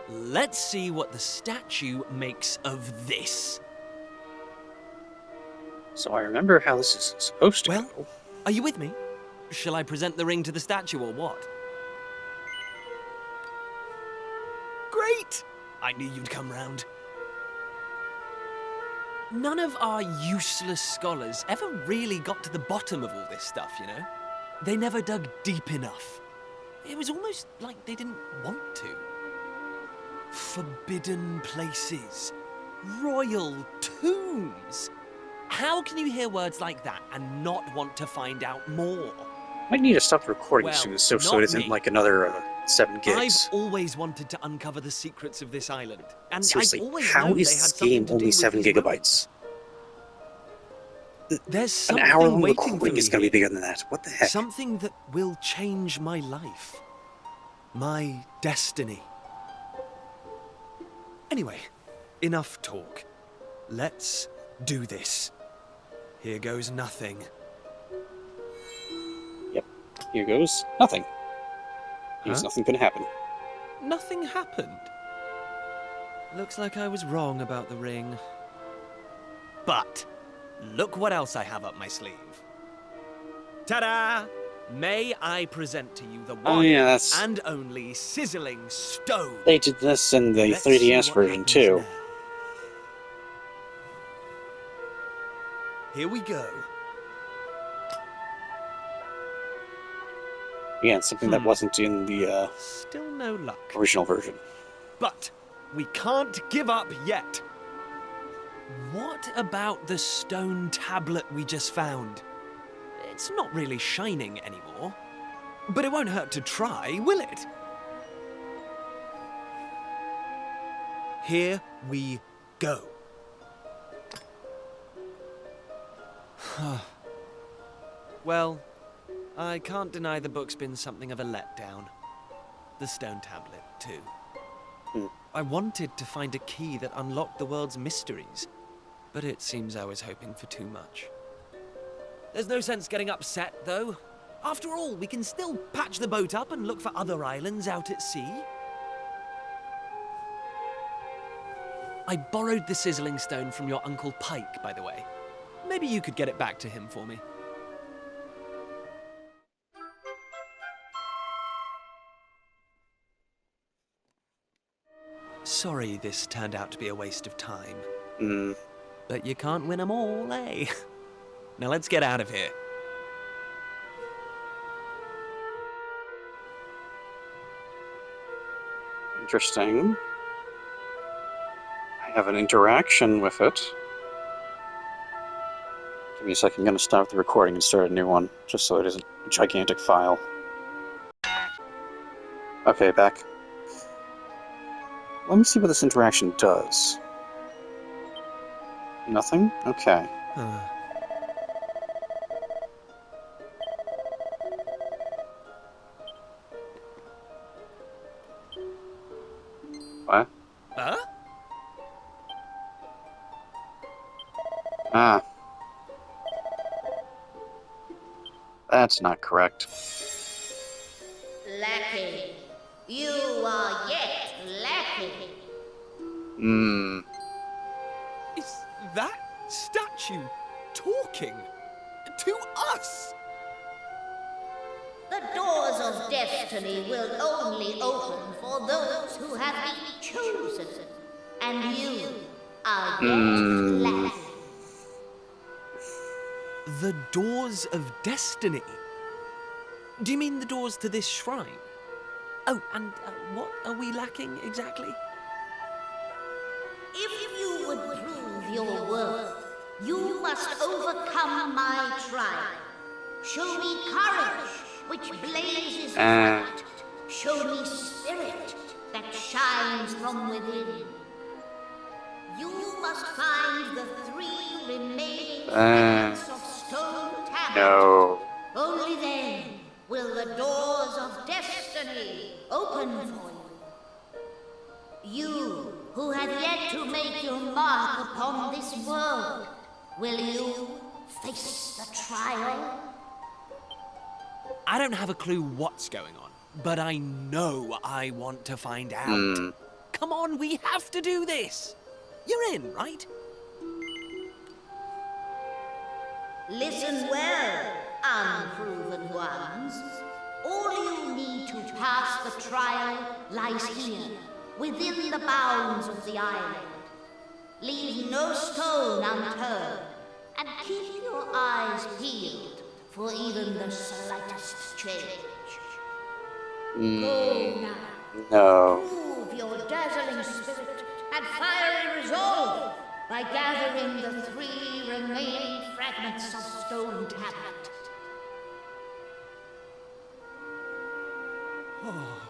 Let's see what the statue makes of this. So I remember how this is supposed to Well, go. are you with me? Shall I present the ring to the statue or what? Great! I knew you'd come round. None of our useless scholars ever really got to the bottom of all this stuff, you know? They never dug deep enough. It was almost like they didn't want to. Forbidden places. Royal tombs. How can you hear words like that and not want to find out more? Might need to stop recording Well, soon, so not it isn't me. like another 7 gigs. I've always wanted to uncover the secrets of this island. And Seriously, I always how known is they had this something game to do only with 7 these gigabytes? There's An something hour-long waiting for recording me is going to be here. bigger than that. What the heck? Something that will change my life. My destiny. Anyway, enough talk. Let's do this. Here goes nothing. Yep. Here goes nothing. Here's Huh? nothing going to happen. Nothing happened. Looks like I was wrong about the ring. But look what else I have up my sleeve. Ta-da! May I present to you the Oh, one yeah, that's... and only sizzling stone. They did this in the Let's see 3DS what version, happens too. now. Here we go. Yeah, it's something that wasn't in the Still no luck. original version. But we can't give up yet. What about the stone tablet we just found? It's not really shining anymore. But it won't hurt to try, will it? Here we go. Well, I can't deny the book's been something of a letdown. The stone tablet, too. I wanted to find a key that unlocked the world's mysteries, but it seems I was hoping for too much. There's no sense getting upset, though. After all, we can still patch the boat up and look for other islands out at sea. I borrowed the sizzling stone from your Uncle Pike, by the way. Maybe you could get it back to him for me. Sorry this turned out to be a waste of time. But you can't win 'em all, eh? Now let's get out of here. Interesting. I have an interaction with it. Give me a second, I'm going to stop the recording and start a new one, just so it isn't a gigantic file. Okay, back. Let me see what this interaction does. Nothing? Okay. What? Huh? Ah. That's not correct. Lacking. You are yet lacking. Is that statue talking to us? The doors of destiny will only open for those who have been chosen. And you are yet lacking. The doors of destiny? Do you mean the doors to this shrine? Oh, and what are we lacking exactly? If you would prove your worth, you must overcome my trial. Show me courage, which blazes bright. Show me spirit that shines from within. You must find the 3 remaining fragments of stone tablet. No. Only then will the doors of destiny open for you. You who have yet to make your mark upon this world, will you face the trial? I don't have a clue what's going on, but I know I want to find out. Come on, we have to do this. You're in, right? Listen well, unproven ones. All you need to pass the trial lies here, within the bounds of the island. Leave no stone unturned, and keep your eyes peeled for even the slightest change. Go now. No. Prove your dazzling spirit and fiery resolve by gathering the 3 remaining fragments of stone tablet. Woohoo!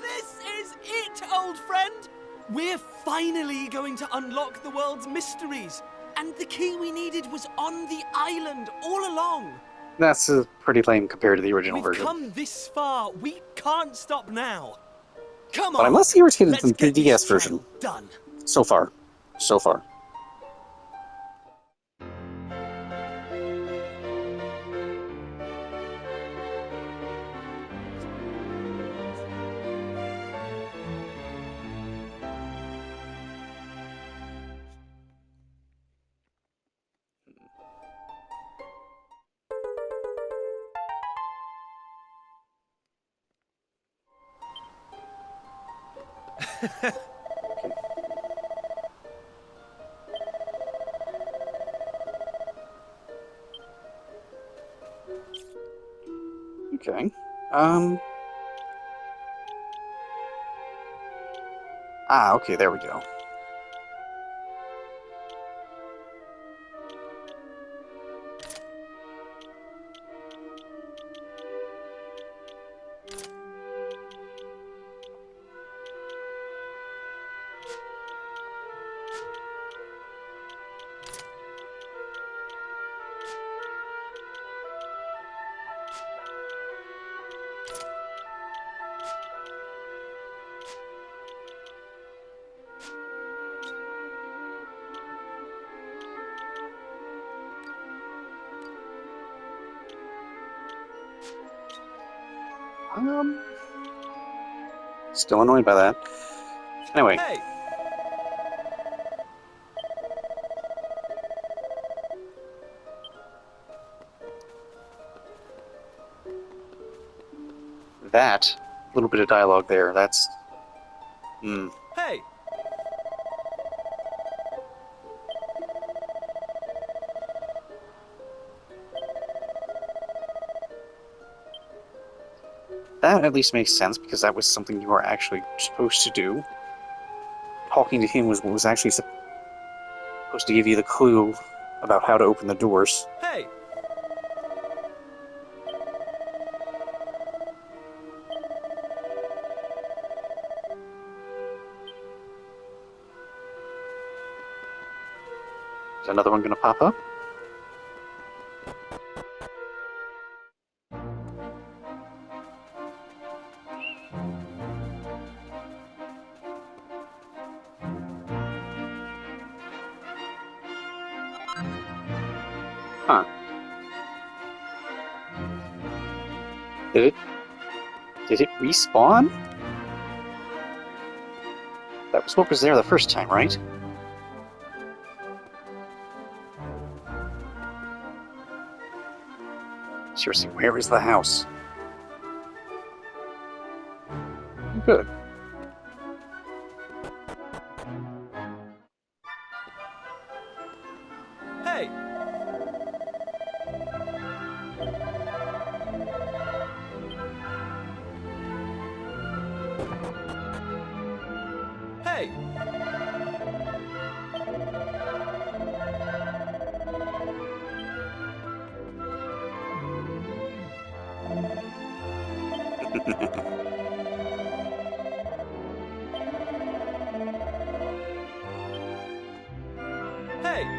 This is it, old friend! We're finally going to unlock the world's mysteries. And the key we needed was on the island all along. That's pretty lame compared to the original We've version. come this far. We can't stop now. Come on. But I'm less irritated Let's than the get this DS trial version. done. So far. So far. Okay. Okay, there we go. Still annoyed by that. Anyway. Hey, That little bit of dialogue there, that's... hey. That at least makes sense, because that was something you were actually supposed to do. Talking to him was actually supposed to give you the clue about how to open the doors. Hey. Is another one gonna pop up? Huh. Did it respawn? That was what was there the first time, right? Seriously, where is the house? Good. Hey. Hey. Hey.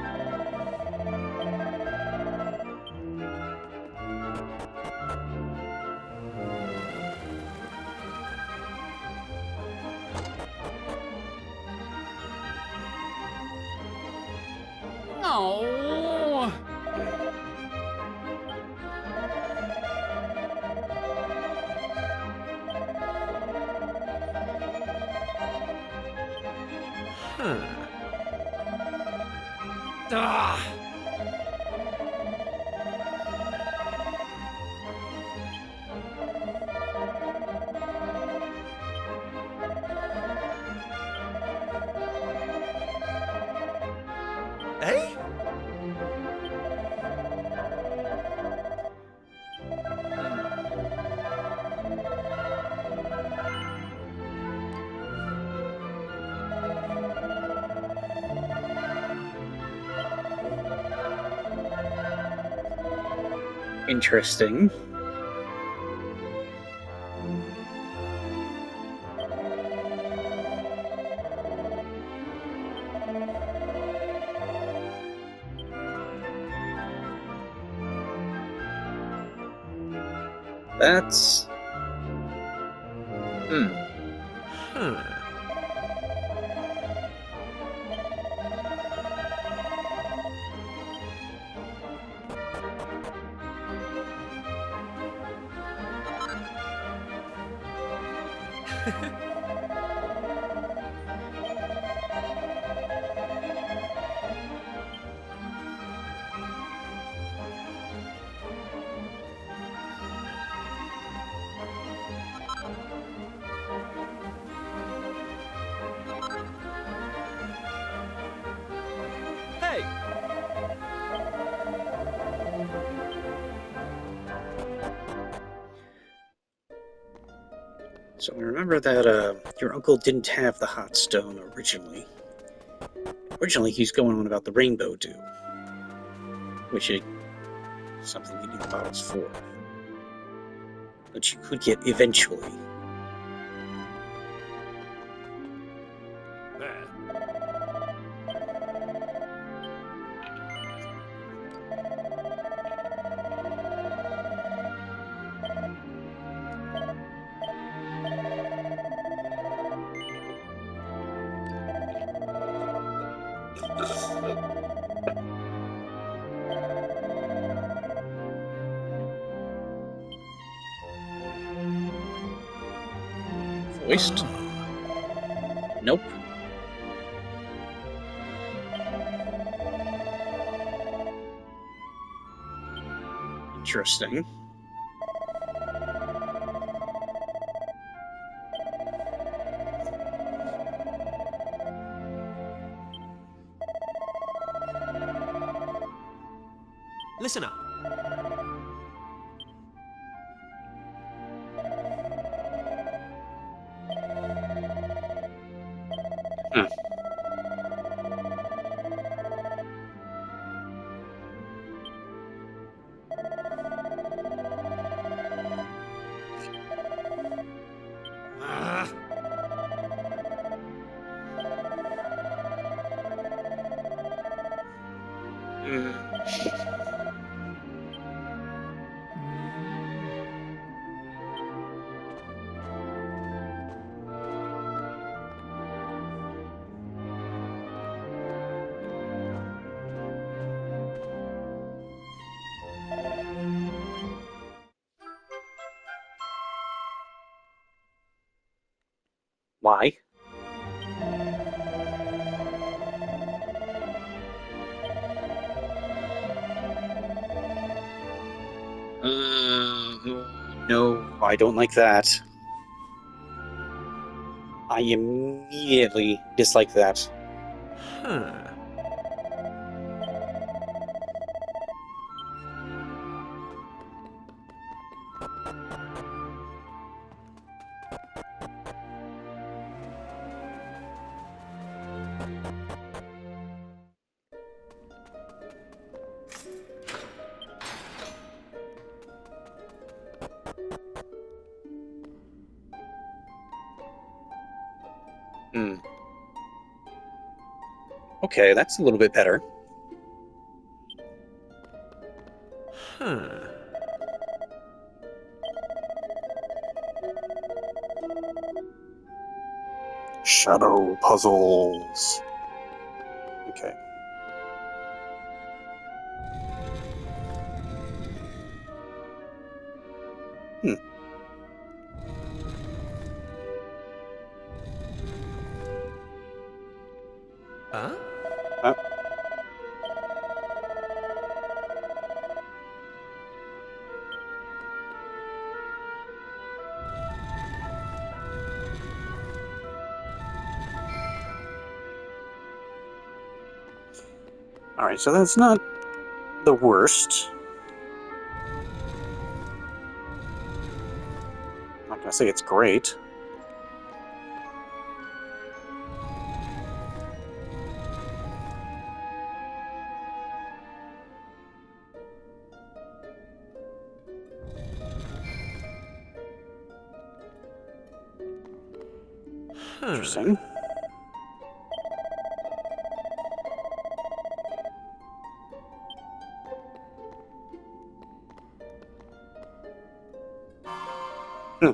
Ah! Eh? Interesting. That's... Huh. Hey! So I remember that your uncle didn't have the hot stone originally. Originally, he's going on about the rainbow dew, which is something you need the bottles for, which you could get eventually. There. Voiced? Nope. Interesting. Listen up. Huh. Ah. Why? No, I don't like that. I immediately dislike that. Huh. Okay, that's a little bit better. Huh. Shadow puzzles. Okay. Alright, so that's not the worst. I'm not gonna say it's great. Interesting.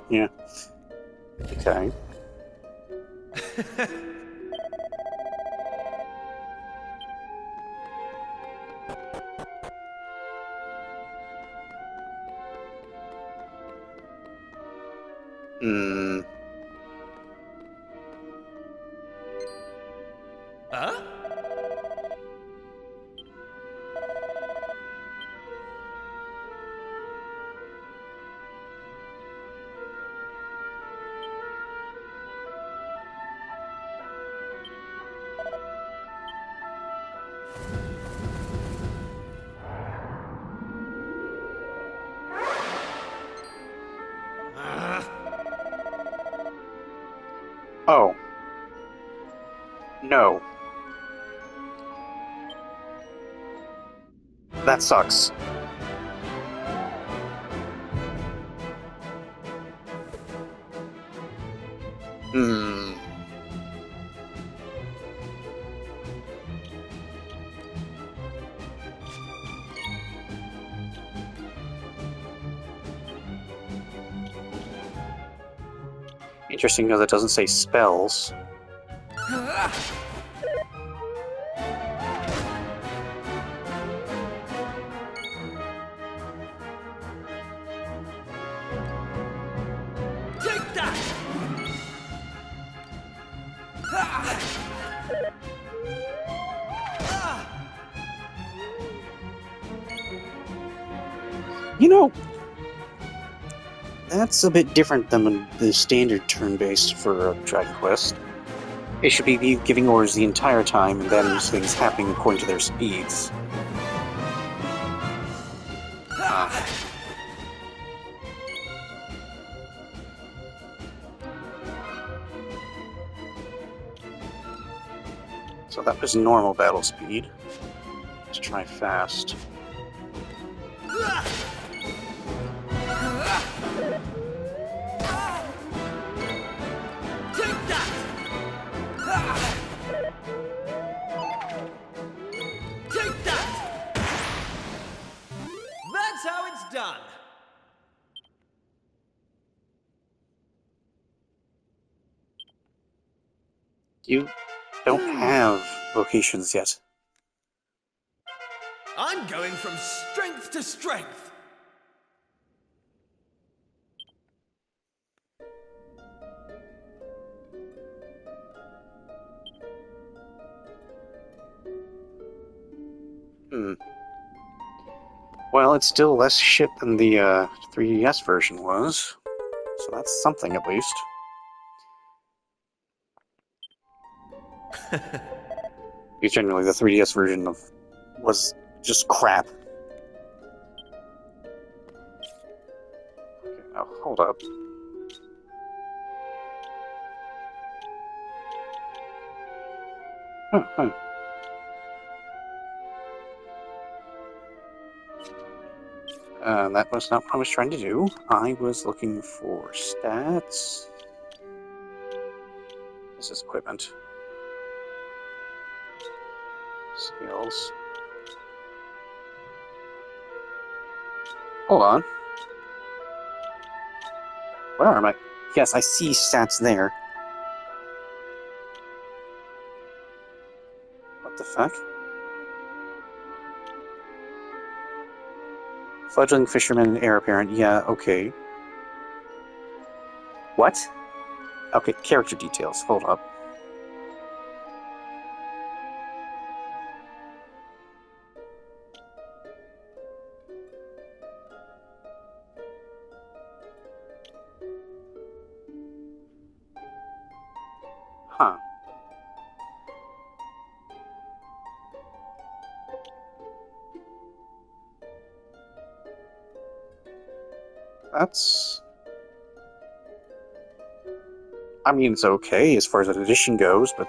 Yeah. Okay. Hmm. Huh? Oh. No. That sucks. Hmm. Interesting because it doesn't say spells. Take that! You know, that's a bit different than the standard turn-based for Dragon Quest. It should be you giving orders the entire time, and then things happening according to their speeds. So that was normal battle speed. Let's try fast. Take that! Take that! That's how it's done. You don't have vocations yet. I'm going from strength to strength. Well, it's still less shit than the 3DS version was, so that's something at least. Because generally, the 3DS version was just crap. Okay, now hold up. Huh. That was not what I was trying to do. I was looking for stats. This is equipment. Skills. Hold on. Where am I? Yes, I see stats there. What the fuck? Fledgling fisherman and heir apparent. Yeah, okay. What? Okay, character details. Hold up. Huh. That's... I mean, it's okay as far as an addition goes, but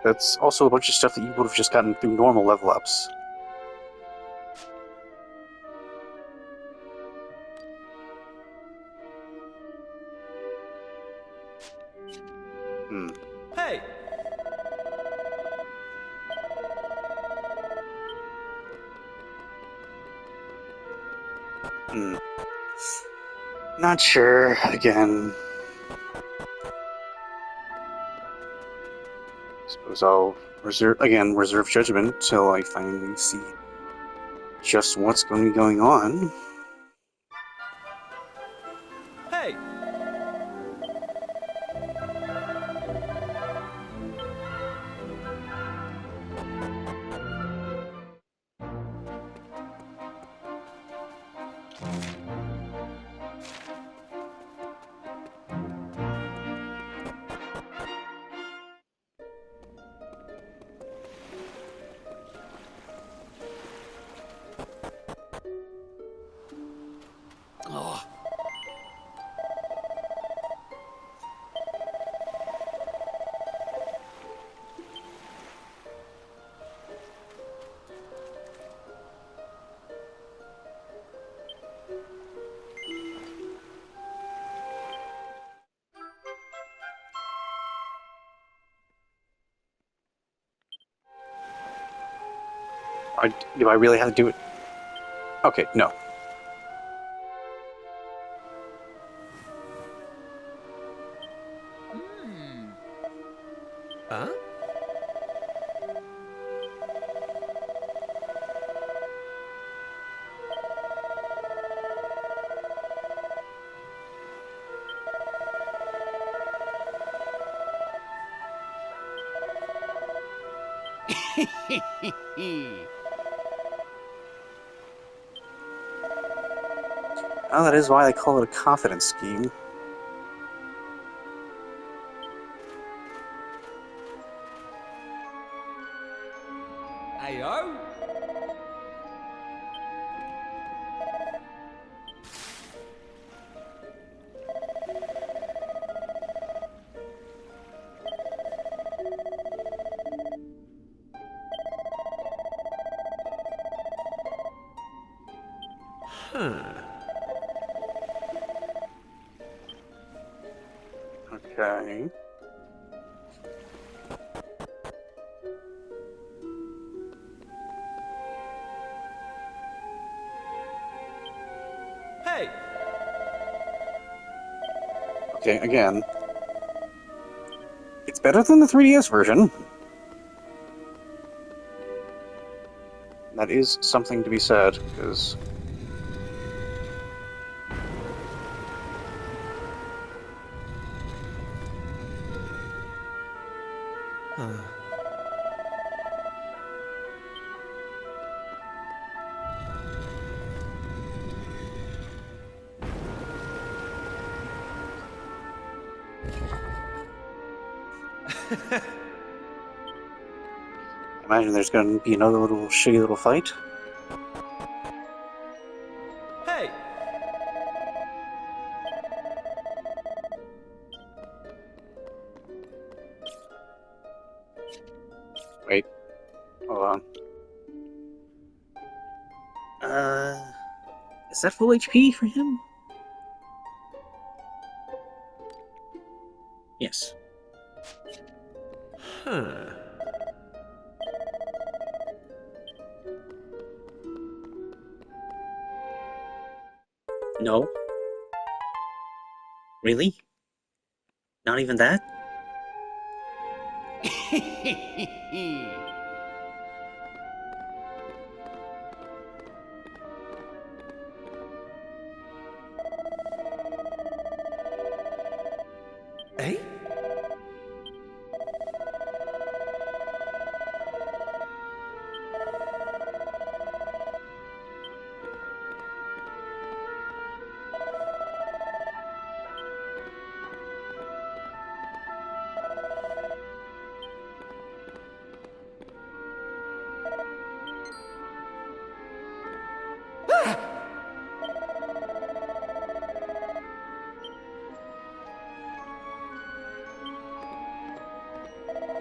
that's also a bunch of stuff that you would have just gotten through normal level ups. Hey! Not sure, again. Suppose I'll reserve judgment till I finally see just what's going to be going on. Hey! Oh. Do I really have to do it? Okay, no. Huh? Oh, that is why they call it a confidence scheme. Ayo? Okay. Hey! Okay, again. It's better than the 3DS version. That is something to be said, because... I imagine there's going to be another little shitty little fight. Hey! Wait. Hold on. Is that full HP for him? Yes. Huh. No. Really? Not even that? Eh?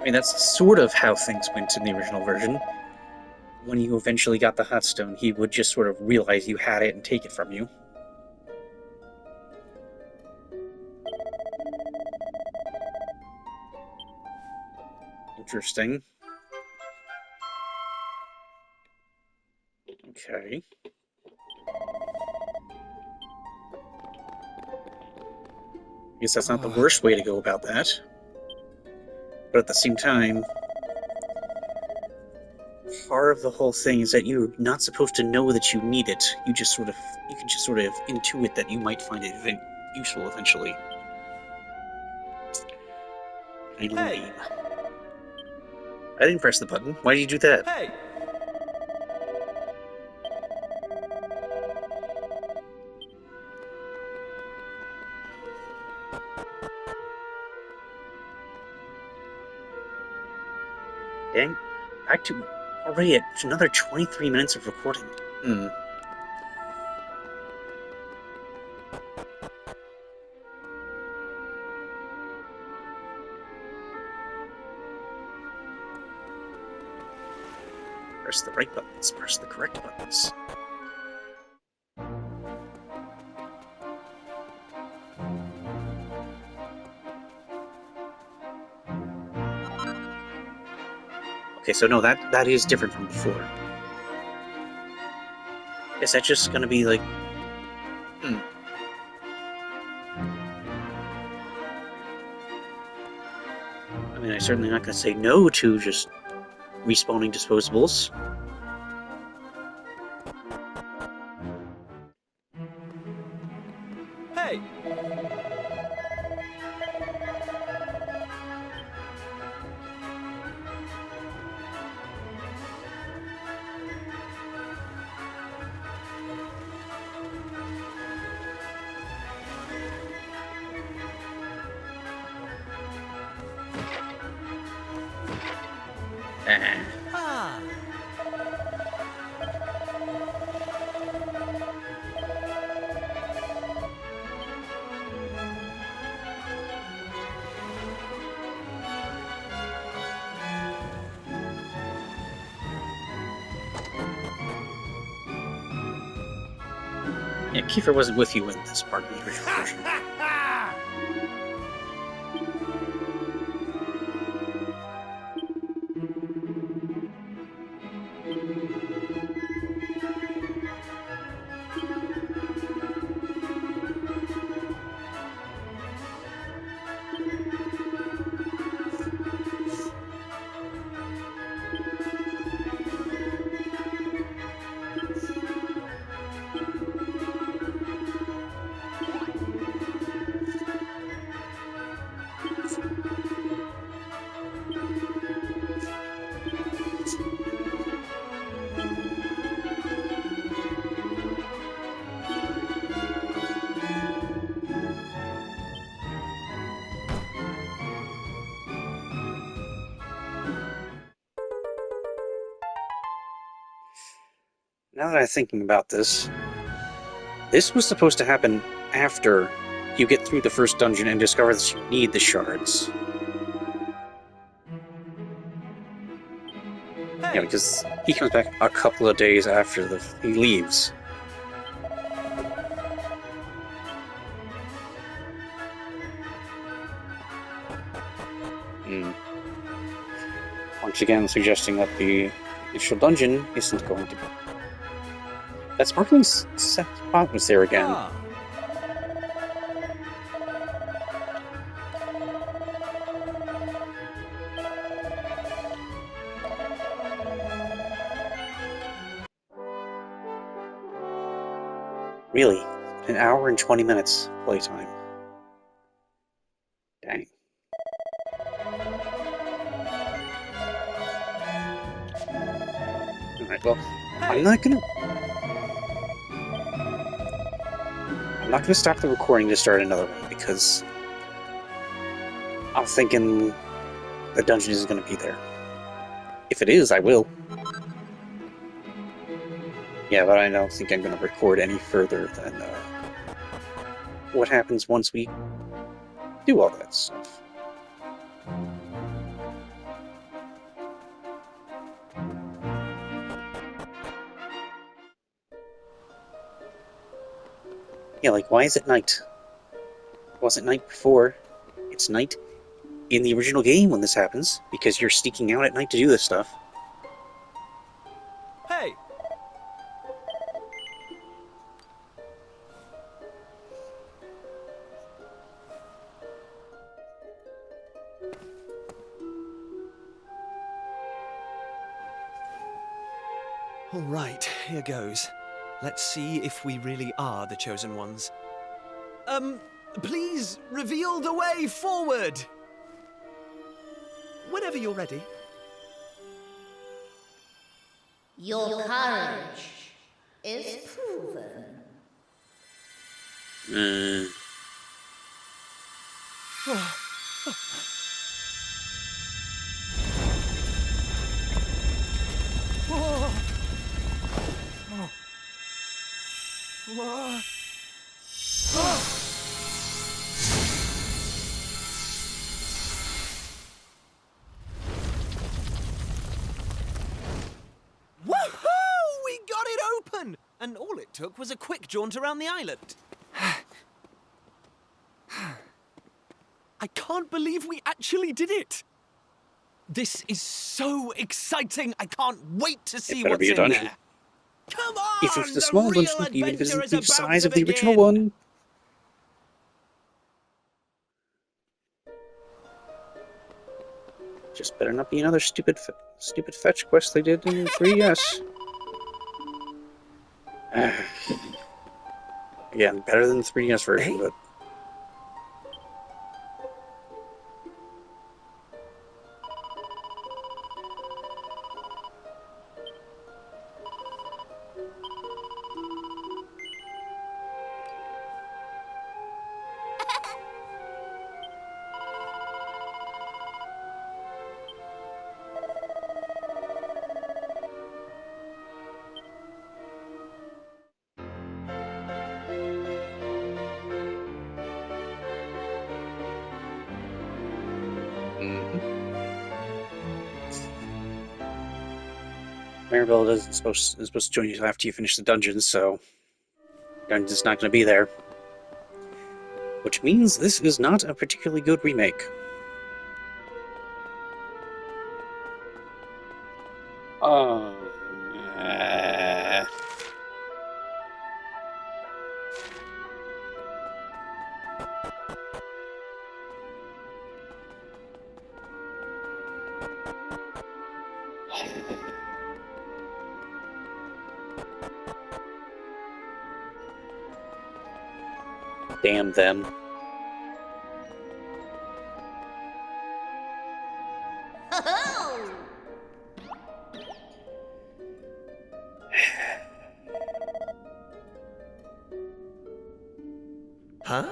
I mean, that's sort of how things went in the original version. When you eventually got the hot stone, he would just sort of realize you had it and take it from you. Interesting. Okay. Guess that's not the worst way to go about that. But at the same time, part of the whole thing is that you're not supposed to know that you need it. You can just sort of intuit that you might find it useful eventually. Kind of lame. I didn't press the button. Why did you do that? Hey! Dang. Back to already at another 23 minutes of recording. Press the right buttons. Press the correct buttons. Okay, so no, that is different from before. Is that just gonna be like... I mean, I'm certainly not gonna say no to just respawning disposables. Hey! Ah! Yeah, Kiefer wasn't with you in this part of the original version. Now that I'm thinking about this, this was supposed to happen after you get through the first dungeon and discover that you need the shards. Yeah, because he comes back a couple of days after he leaves. Once again, suggesting that the initial dungeon isn't going to be. That sparkling spot was there again. Ah. Really? An hour and 20 minutes playtime. Dang. Alright, well, I'm not gonna stop the recording to start another one, because I'm thinking the dungeon isn't gonna be there. If it is, I will. Yeah, but I don't think I'm gonna record any further than what happens once we do all that stuff. Yeah, like, why is it night? It wasn't night before. It's night in the original game when this happens, because you're sneaking out at night to do this stuff. Hey! All right, here goes. Let's see if we really are the chosen ones. Please reveal the way forward! Whenever you're ready. Your courage is proven. Woohoo! We got it open! And all it took was a quick jaunt around the island. I can't believe we actually did it! This is so exciting! I can't wait to see better what's be a in dungeon. there. Come on! If it's the the small real dungeon, even if adventure it's is the about size to of the original begin. one. Just better not be another stupid fetch quest they did in 3DS. Again, better than the 3DS version, but... Maribel is supposed to join you after you finish the dungeons, so dungeon's not going to be there. Which means this is not a particularly good remake. Oh. Damn them. Ho-ho! Huh?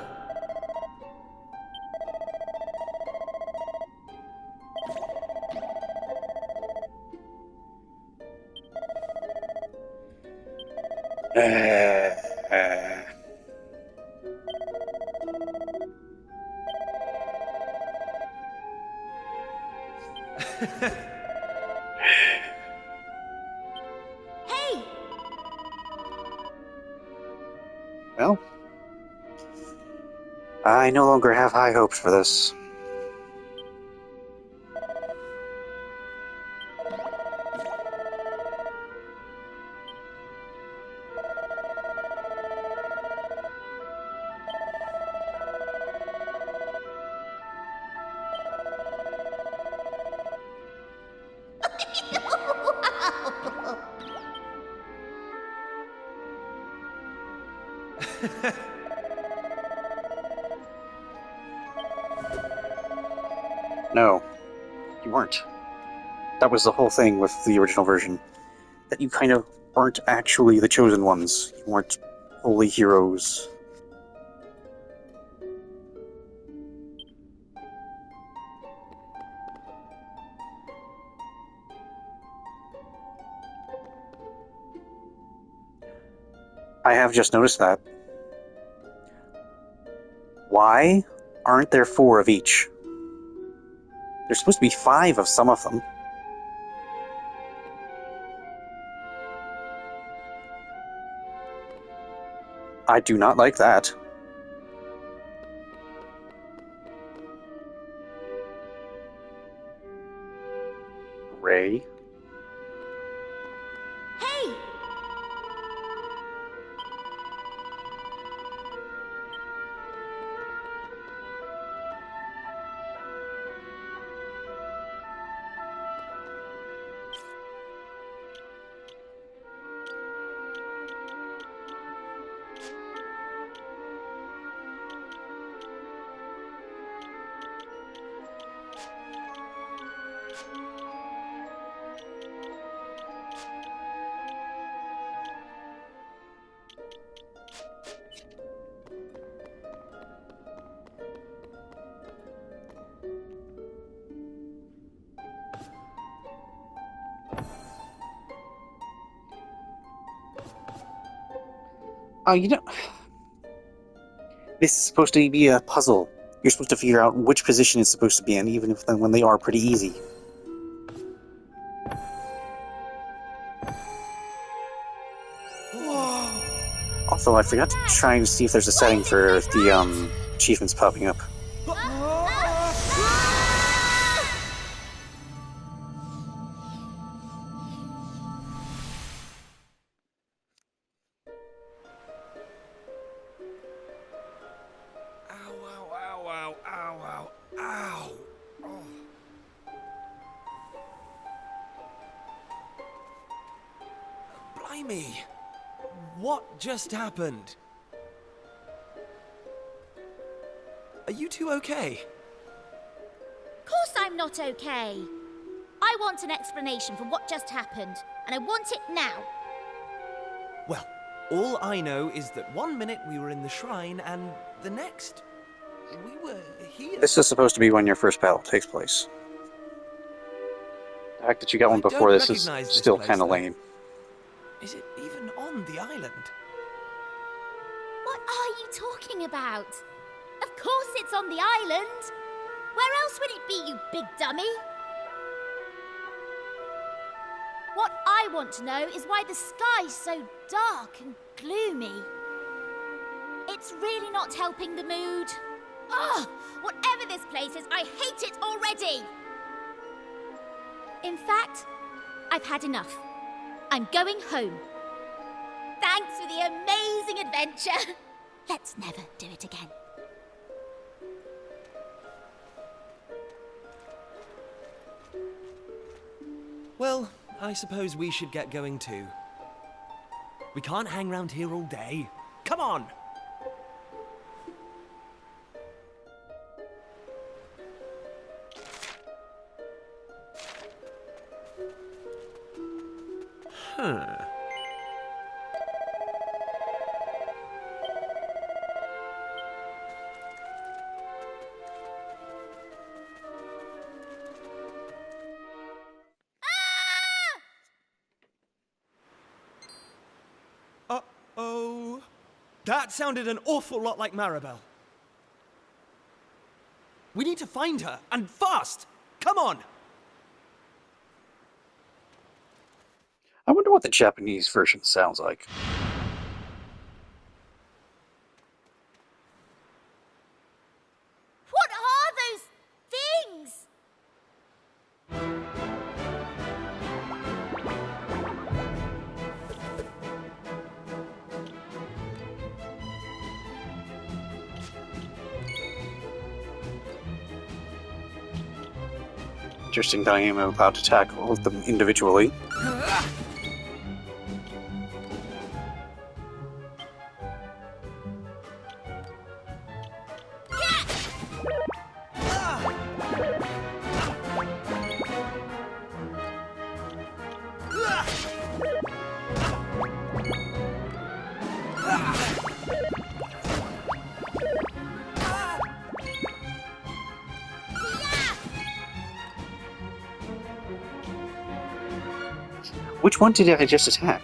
Hey! Well, I no longer have high hopes for this. No, you weren't. That was the whole thing with the original version. That you kind of weren't actually the chosen ones. You weren't holy heroes. I have just noticed that. Why aren't there 4 of each? There's supposed to be 5 of some of them. I do not like that. Ray. Hey! Oh, you know, this is supposed to be a puzzle. You're supposed to figure out which position it's supposed to be in, even if when they are pretty easy. Also, I forgot to try and see if there's a setting for the achievements popping up. Ow. Oh. Blimey! What just happened? Are you two okay? Of course I'm not okay. I want an explanation for what just happened, and I want it now. Well, all I know is that 1 minute we were in the shrine, and the next, we were here. This is supposed to be when your first battle takes place. The fact that you got one I don't before this is recognize this still place, kind of though. lame. Is it even on the island? What are you talking about? Of course it's on the island. Where else would it be, you big dummy? What I want to know is why the sky's so dark and gloomy. It's really not helping the mood. Ugh! Whatever this place is, I hate it already! In fact, I've had enough. I'm going home. Thanks for the amazing adventure. Let's never do it again. Well, I suppose we should get going too. We can't hang around here all day. Come on! Huh. Uh-oh. That sounded an awful lot like Maribel. We need to find her, and fast! Come on! I wonder what the Japanese version sounds like. What are those things? Interesting that I am about to tackle them individually. Which one did I just attack?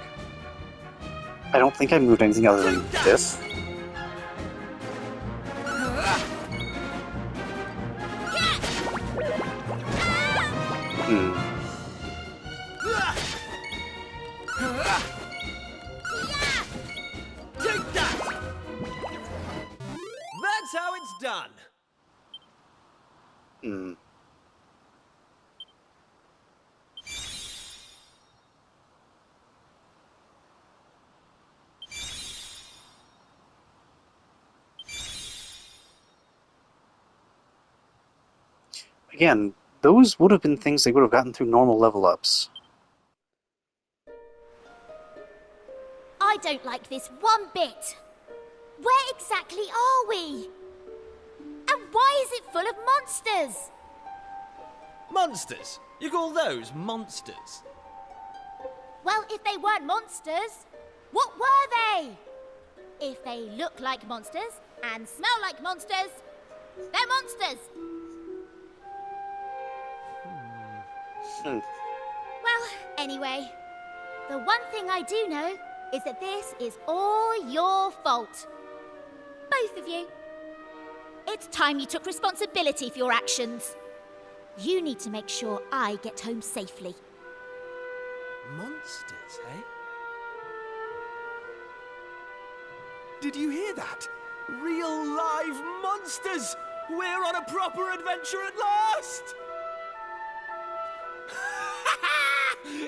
I don't think I moved anything other than this. Take that! done. Hmm. Again, those would have been things they would have gotten through normal level ups. I don't like this one bit. Where exactly are we? And why is it full of monsters? Monsters? You call those monsters? Well, if they weren't monsters, what were they? If they look like monsters and smell like monsters, they're monsters. Hmm. Well, anyway, the one thing I do know is that this is all your fault. Both of you. It's time you took responsibility for your actions. You need to make sure I get home safely. Monsters, eh? Did you hear that? Real live monsters! We're on a proper adventure at last!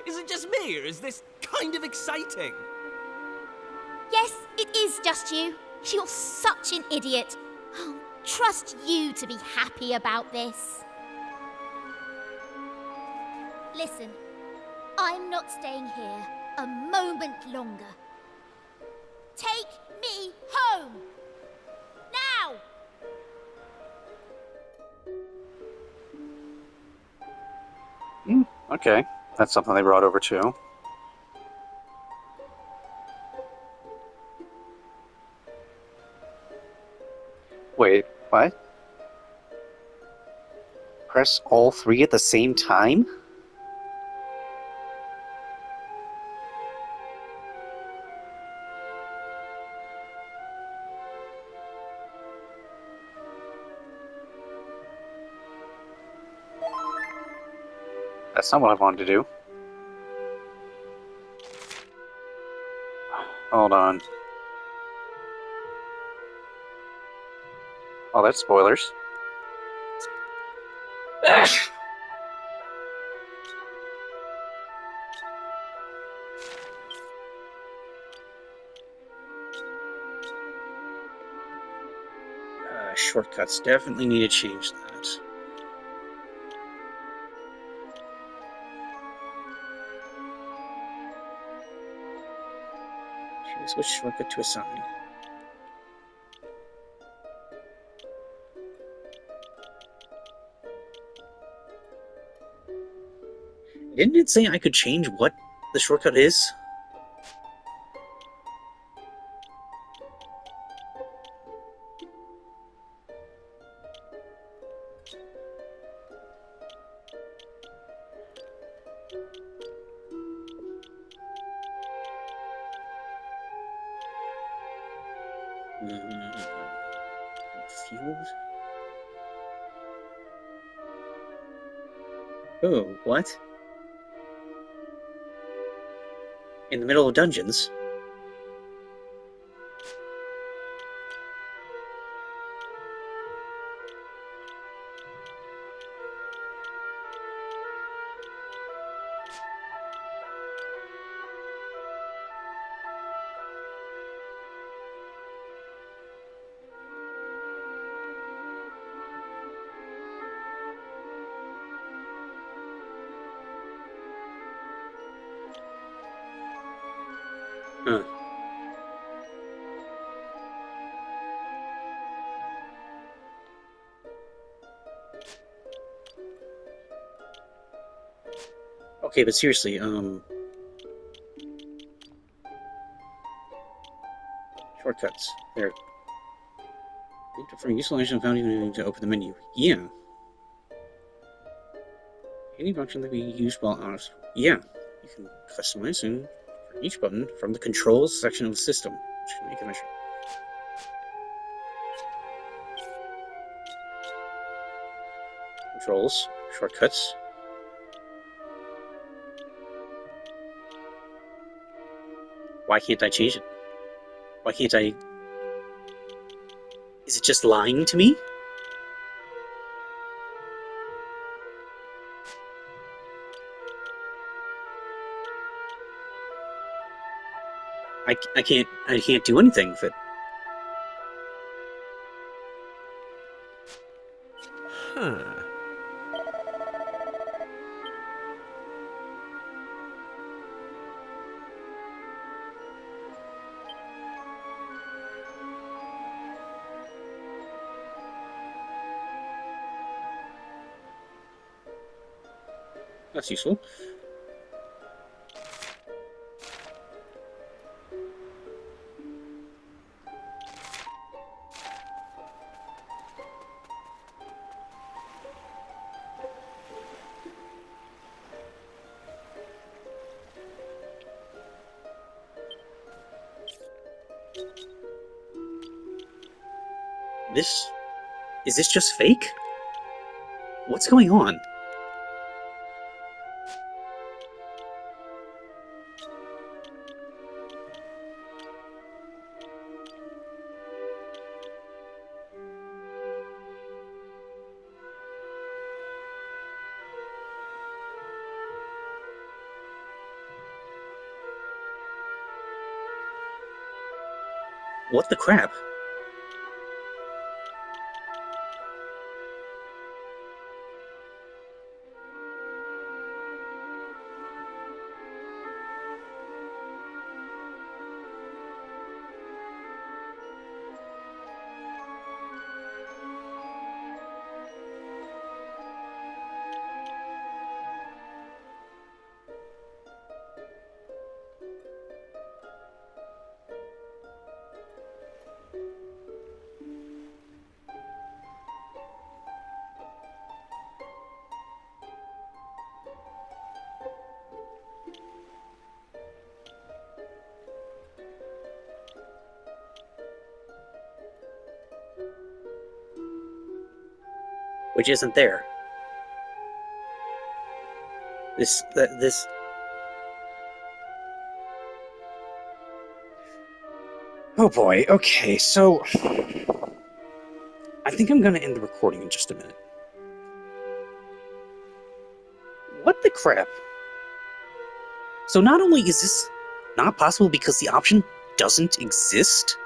Is it just me, or is this kind of exciting? Yes, it is just you. You're such an idiot. I'll trust you to be happy about this. Listen, I'm not staying here a moment longer. Take me home! Now! Okay, that's something they brought over too. Wait, what? Press all three at the same time? That's not what I wanted to do. Hold on. Oh, that's spoilers. Shortcuts. Definitely need to change that. Choose which shortcut to assign. Didn't it say I could change what the shortcut is? Confused? Oh, what? In the middle of dungeons? Huh. Okay, but seriously, shortcuts. They're for useful items found even to open the menu. Yeah. Any function that we use while out. Yeah. You can customize and for each button from the controls section of the system, which can make a measure. Controls, shortcuts. Why can't I change it? Why can't I... Is it just lying to me? I can't do anything with it. Huh. That's useful. Is this just fake? What's going on? What the crap? Which isn't there. This. Oh boy, okay, so. I think I'm gonna end the recording in just a minute. What the crap? So not only is this not possible because the option doesn't exist,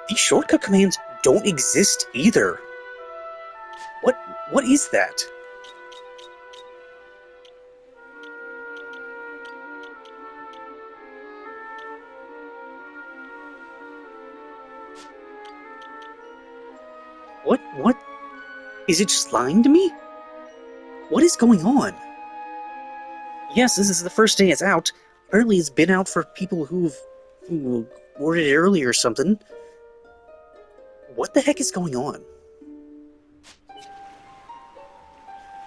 these shortcut commands don't exist either. What is that? What? Is it just lying to me? What is going on? Yes, this is the first day it's out. Apparently it's been out for people who ordered it early or something. What the heck is going on?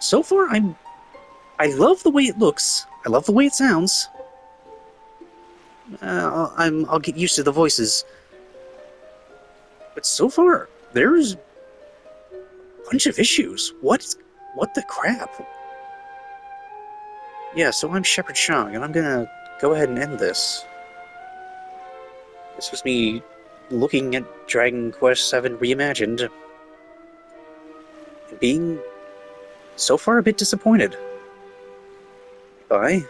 So far, I love the way it looks. I love the way it sounds. I'll get used to the voices. But so far, there's a bunch of issues. What the crap? Yeah, so I'm Shepherd Shang, and I'm gonna go ahead and end this. This was me looking at Dragon Quest VII Reimagined, and being so far a bit disappointed. Bye.